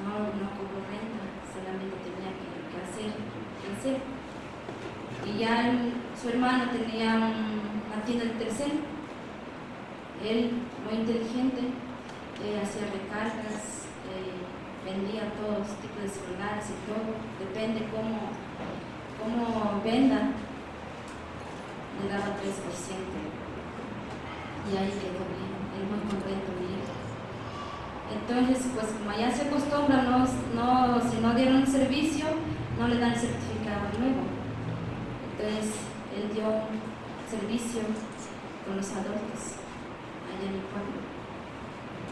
Speaker 8: no cobró renta, solamente tenía que hacer. Y ya su hermano tenía una tienda de tercero. Él, muy inteligente, hacía recargas, vendía todos tipos de celulares y todo, depende cómo venda, le daba 3%. Y ahí quedó bien, él muy contento, mi hijo. Entonces, pues como allá se acostumbra, si no dieron un servicio, no le dan el certificado nuevo. Entonces, él dio un servicio con los adultos allá en el pueblo.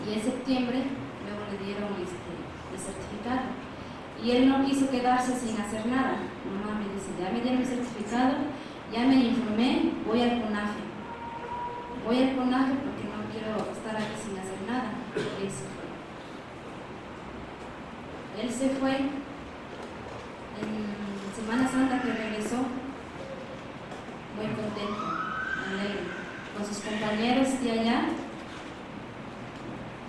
Speaker 8: Y en septiembre, luego le dieron el certificado. Y él no quiso quedarse sin hacer nada. Mamá me dice, ya me dieron el certificado, ya me informé, voy al CONAFE. Voy al CONAFE porque no quiero estar aquí sin hacer nada. Él se fue en Semana Santa que regresó, muy contento, alegre, con sus compañeros de allá.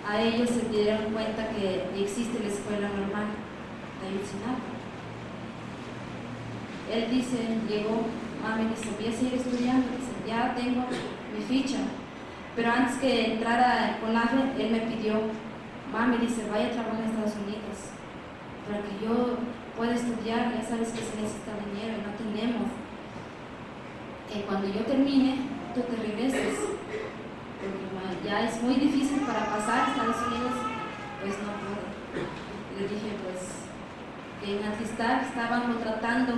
Speaker 8: A ellos se dieron cuenta que existe la escuela normal de Ayotzinapa. Él dice, llegó, mami dice, voy a seguir estudiando, dice, ya tengo mi ficha. Pero antes que entrara con la él me pidió, mami dice, vaya a trabajar en Estados Unidos, para que yo pueda estudiar, ya sabes que se necesita dinero y no tenemos. Cuando yo termine, tú te regreses, porque ya es muy difícil para pasar a Estados Unidos, pues no puedo. Le dije pues que en Atlistar estaban contratando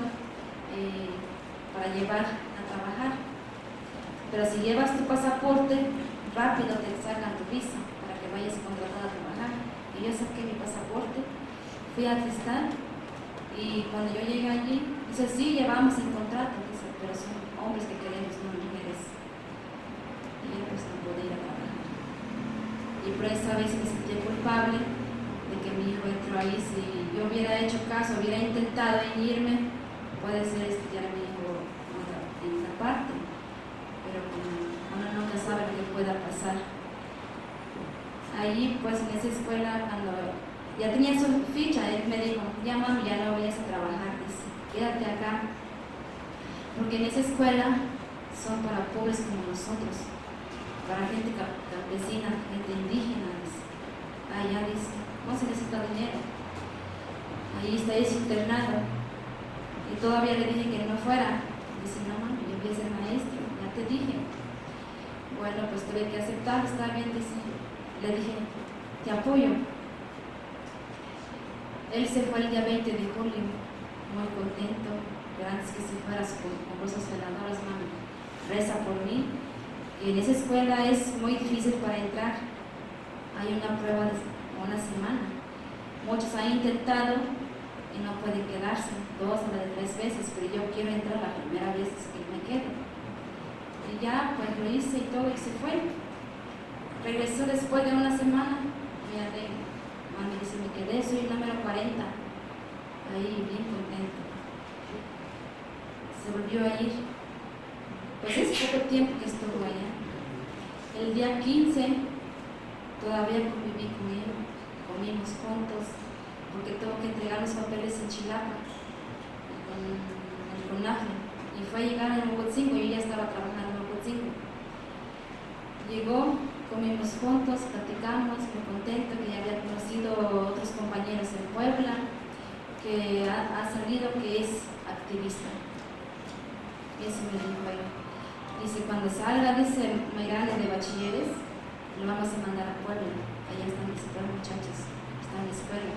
Speaker 8: para llevar a trabajar, pero si llevas tu pasaporte, rápido te sacan tu visa para que vayas contratado a trabajar. Y yo saqué mi pasaporte, fui a Atlistar y cuando yo llegué allí, dice, sí, llevamos el contrato, dice, pero son hombres que queremos, no mujeres. Y yo pues no podía ir a trabajar. Y por esa vez me sentí culpable de que mi hijo entró ahí. Si yo hubiera hecho caso, hubiera intentado en irme, puede ser estudiar a mi hijo en otra parte, pero uno nunca sabe lo que pueda pasar. Ahí pues en esa escuela, cuando ya tenía su ficha, él me dijo, ya mami, ya no vayas a trabajar, dice, quédate acá, porque en esa escuela son para pobres como nosotros, para gente campesina, gente indígena, dice. Allá dice, no se necesita dinero, ahí está ese internado. Y todavía le dije que no fuera, dice, no mami, yo voy a ser maestro, ya te dije. Bueno, pues tuve que aceptar, está bien, dice. Le dije, te apoyo. Él se fue el día 20 de julio, muy contento, pero antes que se fuera con cosas veladoras, mami, reza por mí. Y en esa escuela es muy difícil para entrar, hay una prueba de una semana. Muchos han intentado y no pueden quedarse 2 o 3 veces, pero yo quiero entrar la primera vez que me quedo. Y ya, pues lo hice y todo, y se fue. Regresó después de una semana, me alegro. Mami dice, me quedé, soy el número 40. Ahí, bien contento. Se volvió a ir. Pues es poco tiempo que estuvo allá. El día 15 todavía conviví con él, comimos juntos, porque tengo que entregar los papeles en Chilapa, con el CONAFE, y fue a llegar en Huacotzingo, yo ya estaba trabajando en Huacotzingo. Llegó, comimos juntos, platicamos, muy contento que ya había conocido otros compañeros en Puebla, que ha salido que es activista. Eso me dijo él. Dice, cuando salga, dice, Mayrane de bachilleres, lo vamos a mandar a Puebla. Allá están los dos muchachos, están en la escuela.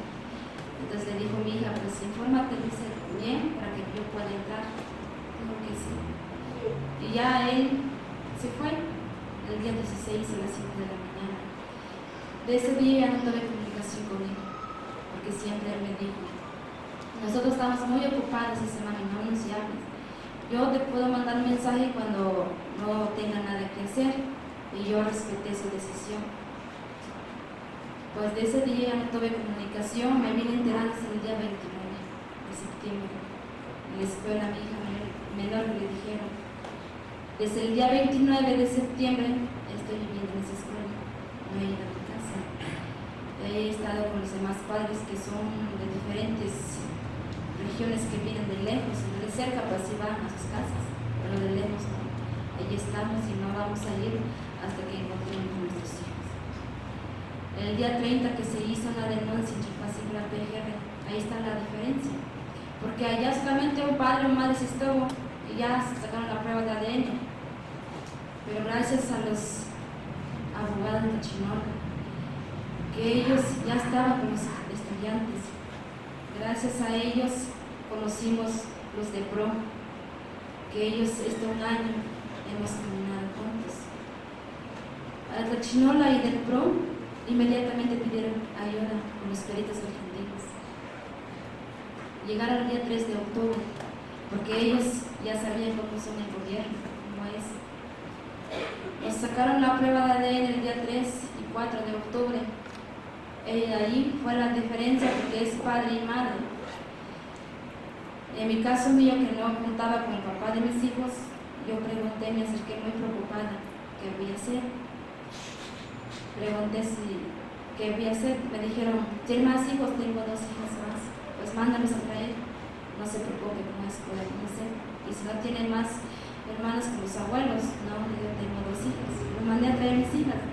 Speaker 8: Entonces le dijo mi hija, pues infórmate, dice, bien, para que yo pueda entrar. Dijo que sí. Y ya él se fue el día 16 a las 5 de la mañana. De ese día ya no tuve comunicación con él, porque siempre él me dijo, nosotros estamos muy ocupados esta semana, no nos llames. Yo te puedo mandar un mensaje cuando no tenga nada que hacer, y yo respeté su decisión. Pues de ese día ya no tuve comunicación, me vine enterando el día 29 de septiembre. En la escuela, mi hija menor le dijeron, desde el día 29 de septiembre estoy viviendo en esa escuela, no he ido a mi casa. He estado con los demás padres que son de diferentes regiones que vienen de lejos, y de cerca pues sí van a sus casas, pero de lejos no. Allí estamos y no vamos a ir hasta que encontremos a nuestros hijos. El día 30 que se hizo la denuncia entre Paz y la PGR, ahí está la diferencia, porque allá solamente un padre o madre se estuvo y ya sacaron la prueba de ADN, pero gracias a los abogados de Chinola, que ellos ya estaban con los estudiantes, gracias a ellos conocimos los de PRO, que ellos un año hemos caminado juntos. A la Chinola y del PRO inmediatamente pidieron ayuda con los peritos argentinos. Llegaron el día 3 de octubre, porque ellos ya sabían cómo son el gobierno, cómo es. Nos sacaron la prueba de ADN el día 3 y 4 de octubre. Ahí fue la diferencia, porque es padre y madre. En mi caso mío, que no contaba con el papá de mis hijos, yo pregunté, me acerqué muy preocupada, ¿qué voy a hacer? Pregunté qué voy a hacer. Me dijeron, ¿tienes más hijos? Tengo 2 hijas más. Pues mándalos a traer. No se preocupe, con eso podemos hacer. Y si no tienen más hermanos que los abuelos, no, yo tengo 2 hijas. Los mandé a traer mis hijas.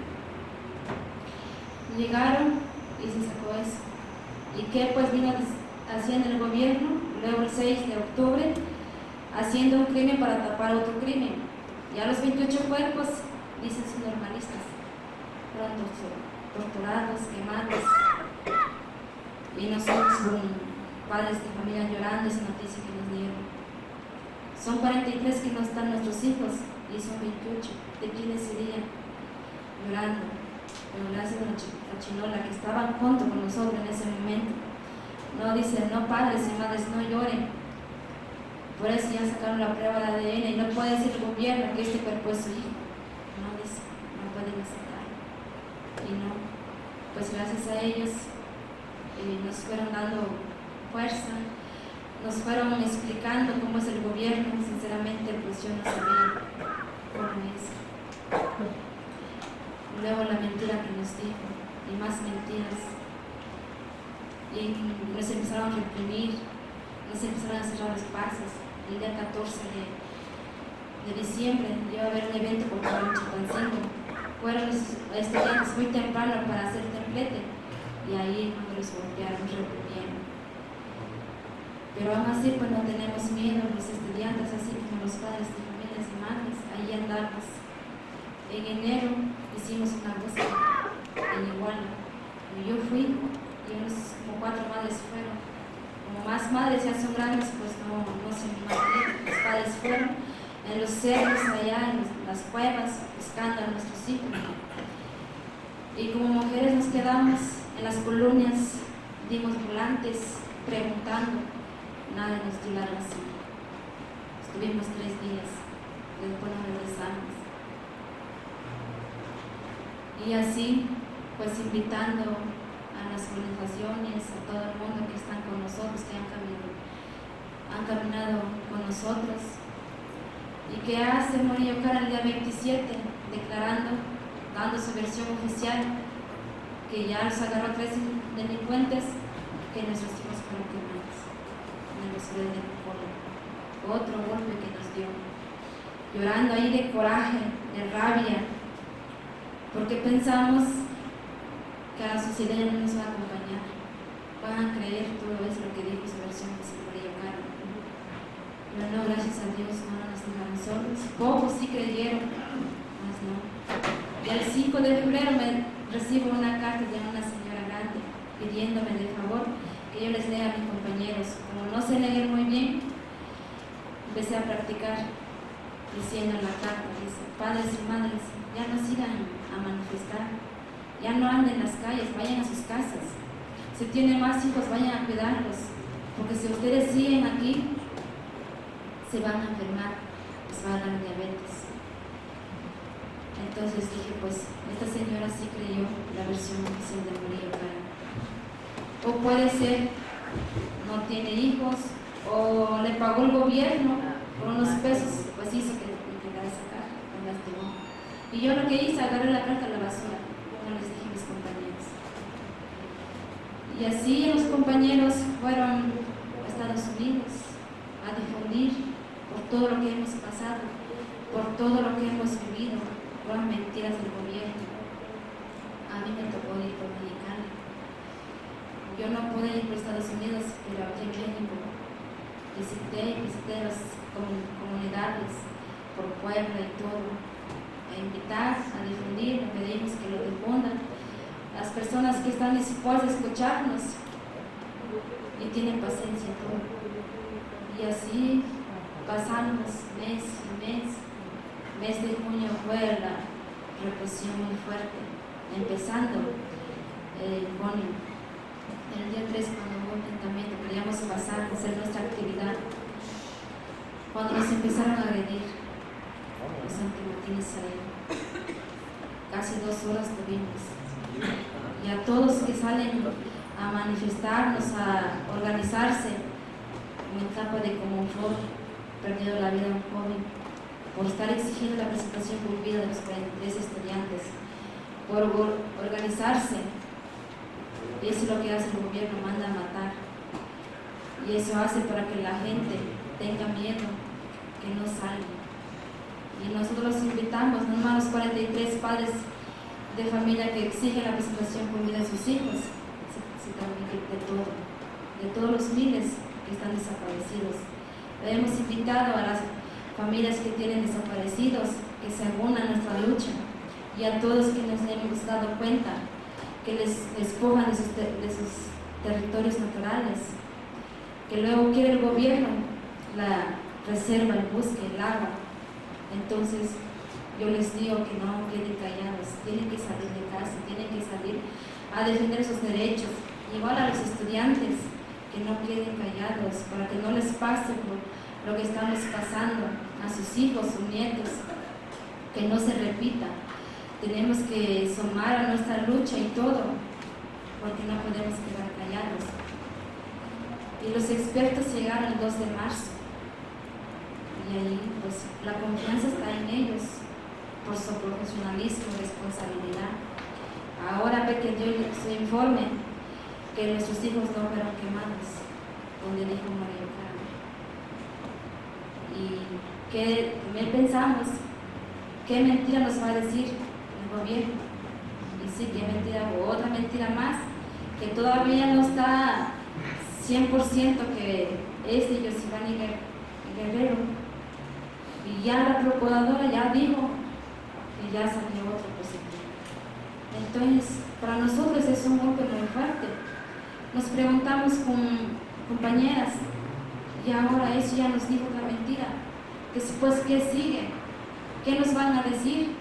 Speaker 8: Llegaron y se sacó eso. ¿Y qué pues vino haciendo el gobierno? Luego el 6 de octubre, haciendo un crimen para tapar otro crimen. Ya los 28 cuerpos, dicen sus normalistas, fueron torturados, quemados. Y nosotros con padres de familia llorando esa noticia que nos dieron. Son 43 que no están nuestros hijos y son 28. ¿De quiénes serían? Llorando. Pero gracias a la Chinola, que estaban junto con nosotros en ese momento. No dicen, no padres y madres, no lloren. Por eso ya sacaron la prueba de ADN y no puede decir el gobierno que este cuerpo es su hijo. No dice, no pueden aceptar. Y no, pues gracias a ellos nos fueron dando fuerza, nos fueron explicando cómo es el gobierno. Sinceramente, pues yo no sabía cómo es. Luego la mentira que nos dijo, y más mentiras. Y nos empezaron a reprimir, nos empezaron a cerrar los pasos. El día 14 de diciembre iba a haber un evento cultural en Chilpancingo. Fueron los estudiantes muy temprano para hacer templete, y ahí cuando los golpearon, nos reprimieron. Pero aún así pues no tenemos miedo los estudiantes, así como los padres de familias y madres. Ahí andamos. En enero hicimos una búsqueda en Iguala. Yo fui y como 4 madres fueron. Como más madres ya son grandes, pues no se imaginan. Los padres fueron en los cerros allá, en las cuevas, buscando a nuestros hijos. Y como mujeres nos quedamos en las colonias, dimos volantes preguntando. Nadie nos dio la razón. Estuvimos 3 días, después nos regresamos. Y así, pues invitando a las organizaciones, a todo el mundo que están con nosotros, que han caminado con nosotros, y que hace Morillo Cara el día 27, declarando dando su versión oficial, que ya los agarró 3 delincuentes, que nuestros hijos fueron quemados en el basurero de Cola. Otro golpe que nos dio, llorando ahí de coraje, de rabia, porque pensamos que a la sociedad ya no nos va a acompañar, van a creer todo eso lo que dijo su versión de Silverio Carlos. Pero no, gracias a Dios no nos dejaron solos. Pocos sí creyeron, más no. Y el 5 de febrero me recibo una carta de una señora grande pidiéndome de favor que yo les lea a mis compañeros. Como no sé leer muy bien, empecé a practicar diciendo en la carta, dice: padres y madres, ya no sigan a manifestar, ya no anden en las calles, vayan a sus casas. Si tienen más hijos, vayan a cuidarlos, porque si ustedes siguen aquí, se van a enfermar, les va a dar diabetes. Entonces dije, pues esta señora sí creyó la versión oficial de Murillo Karam. O puede ser, no tiene hijos, o le pagó el gobierno por unos pesos, pues hizo que entregara esa carta, me lastimó. Y yo lo que hice, agarré la carta a la basura, no les dije a mis compañeros. Y así los compañeros fueron a Estados Unidos a difundir por todo lo que hemos pasado, por todo lo que hemos vivido, por las mentiras del gobierno. A mí me tocó ir por Mexicana. Yo no pude ir por Estados Unidos, pero aquí en México visité las comunidades por Puebla y todo, a invitar, a difundir, le pedimos que lo difundan. Las personas que están dispuestas a escucharnos y tienen paciencia todo. Y así pasamos mes y mes. Mes de junio fue la represión muy fuerte, empezando en junio. El día 3, cuando hubo un enfrentamiento, queríamos pasar a hacer nuestra actividad. Cuando nos empezaron a agredir, los antimotines salieron. Casi 2 horas tuvimos. Y a todos que salen a manifestarnos, a organizarse, en etapa de confort, perdido la vida un joven, por estar exigiendo la presentación cumplida de los 43 estudiantes, por organizarse. Y eso es lo que hace el gobierno, manda a matar. Y eso hace para que la gente tenga miedo, que no salga. Y nosotros los invitamos, no más los 43 padres de familia que exigen la presentación cumplida de sus hijos, de todos los miles que están desaparecidos. Le hemos invitado a las familias que tienen desaparecidos que se unan a nuestra lucha, y a todos que nos hemos dado cuenta que les despojan de sus territorios naturales, que luego quiere el gobierno la reserva, el bosque, el agua. Entonces yo les digo que no queden callados, tienen que salir de casa, tienen que salir a defender sus derechos. Igual a los estudiantes, que no queden callados, para que no les pase por lo que estamos pasando a sus hijos, sus nietos, que no se repita. Tenemos que sumar a nuestra lucha y todo, porque no podemos quedar callados. Y los expertos llegaron el 2 de marzo, y ahí pues la confianza está en ellos, por su profesionalismo y responsabilidad. Ahora ve que dio su informe que nuestros hijos no fueron quemados, donde dijo Murillo Karam. Y que pensamos, ¿qué mentira nos va a decir el gobierno? Y sí, qué mentira, o otra mentira más, que todavía no está 100% que es de Yosivani Guerrero. Y ya la procuradora ya dijo que ya salió otro positivo. Entonces, para nosotros es un golpe muy fuerte. Nos preguntamos con compañeras, y ahora eso ya nos dijo otra mentira. Después, ¿qué sigue? ¿Qué nos van a decir?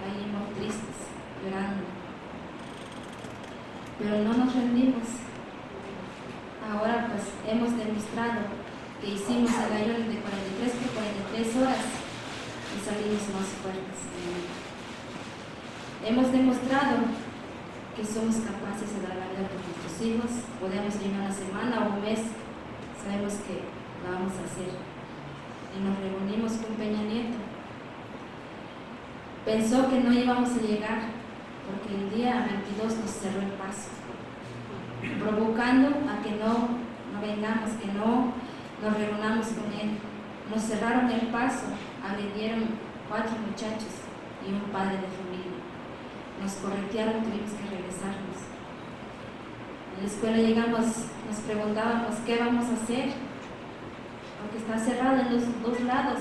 Speaker 8: Ahí muy tristes, llorando. Pero no nos rendimos. Ahora pues hemos demostrado que hicimos el ayuno de 43 por 43 horas y salimos más fuertes. Hemos demostrado que somos capaces de dar la vida por nuestros hijos. Podemos ir una semana o un mes, sabemos que lo vamos a hacer. Y nos reunimos con Peña Nieto. pensó que no íbamos a llegar, porque el día 22 nos cerró el paso, provocando a que no vengamos, que no nos reunamos con él. Nos cerraron el paso, agredieron 4 muchachos y un padre de familia. Nos corretearon, tuvimos que regresarnos. En la escuela llegamos, nos preguntábamos qué vamos a hacer, porque está cerrado en los 2 lados.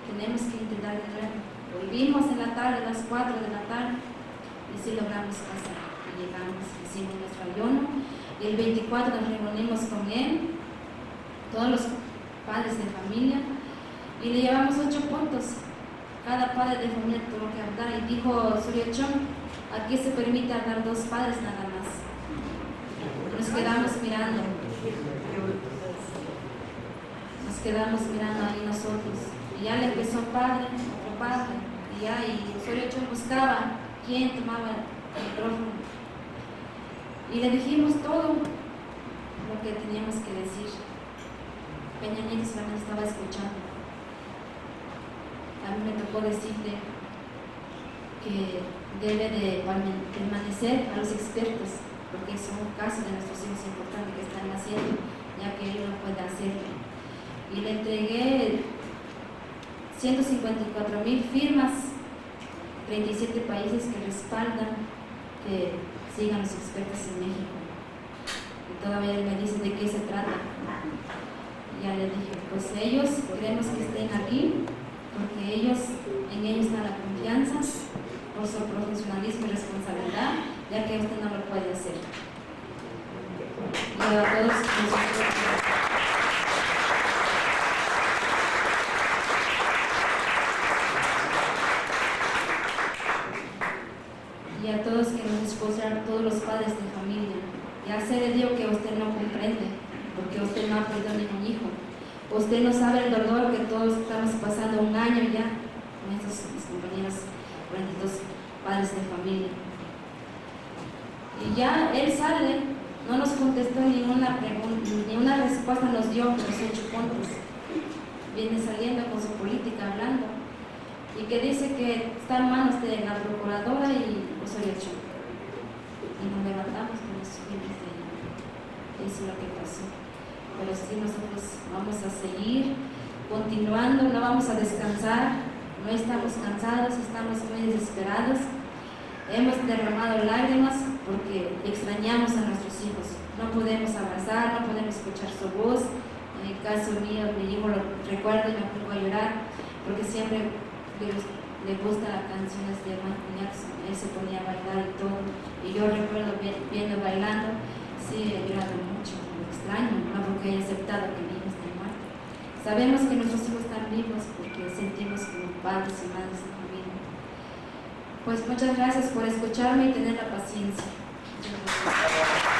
Speaker 8: Tenemos que intentar de nuevo. Volvimos en la tarde, a las 4 de la tarde, y sí logramos pasar. Y llegamos, hicimos nuestro ayuno, y el 24 nos reunimos con él, todos los padres de familia, y le llevamos 8 puntos. Cada padre de familia tuvo que hablar, y dijo Suriochón, aquí se permite hablar 2 padres nada más. Nos quedamos mirando. Nos quedamos mirando ahí nosotros. Y ya le empezó padre, otro padre, y ya, y Suriochón buscaba quién tomaba el micrófono. Y le dijimos todo lo que teníamos que decir. Peña Nieto solamente estaba escuchando. A mí me tocó decirle que debe de permanecer a los expertos, porque es un caso de nuestros hijos importante que están haciendo, ya que él no puede hacerlo. Y le entregué 154,000 firmas, 37 países que respaldan que sigan los expertos en México. Y todavía él me dice de qué se trata. Ya le dije, pues ellos queremos que estén aquí, porque en ellos está la confianza, por su profesionalismo y responsabilidad, ya que usted no lo puede hacer. Y a todos que nos escuchan, todos los padres de familia, ya se le digo que usted no comprende, porque usted no ha perdido ningún hijo. Usted no sabe el dolor que todos estamos pasando, 1 año ya con estos mis compañeros, 42 padres de familia. Y ya él sale, no nos contestó ninguna pregunta, ni una respuesta nos dio los 8 puntos. Viene saliendo con su política hablando, y que dice que está en manos de la procuradora y Suriochón. Y nos levantamos con los subimos de ella. Eso es lo que pasó. Pero sí, nosotros vamos a seguir continuando, no vamos a descansar, no estamos cansados, estamos muy desesperados. Hemos derramado lágrimas porque extrañamos a nuestros hijos. No podemos abrazar, no podemos escuchar su voz. En el caso mío, mi hijo lo recuerdo y me pongo a llorar porque siempre le gusta las canciones de Michael Jackson. Él se ponía a bailar y todo. Y yo recuerdo viendo bailando, sí, he llorado mucho. Extraño, no porque haya aceptado que mi hijo está muerto. Sabemos que nuestros hijos están vivos porque sentimos como padres y madres de familia. Pues muchas gracias por escucharme y tener la paciencia. Muchas gracias.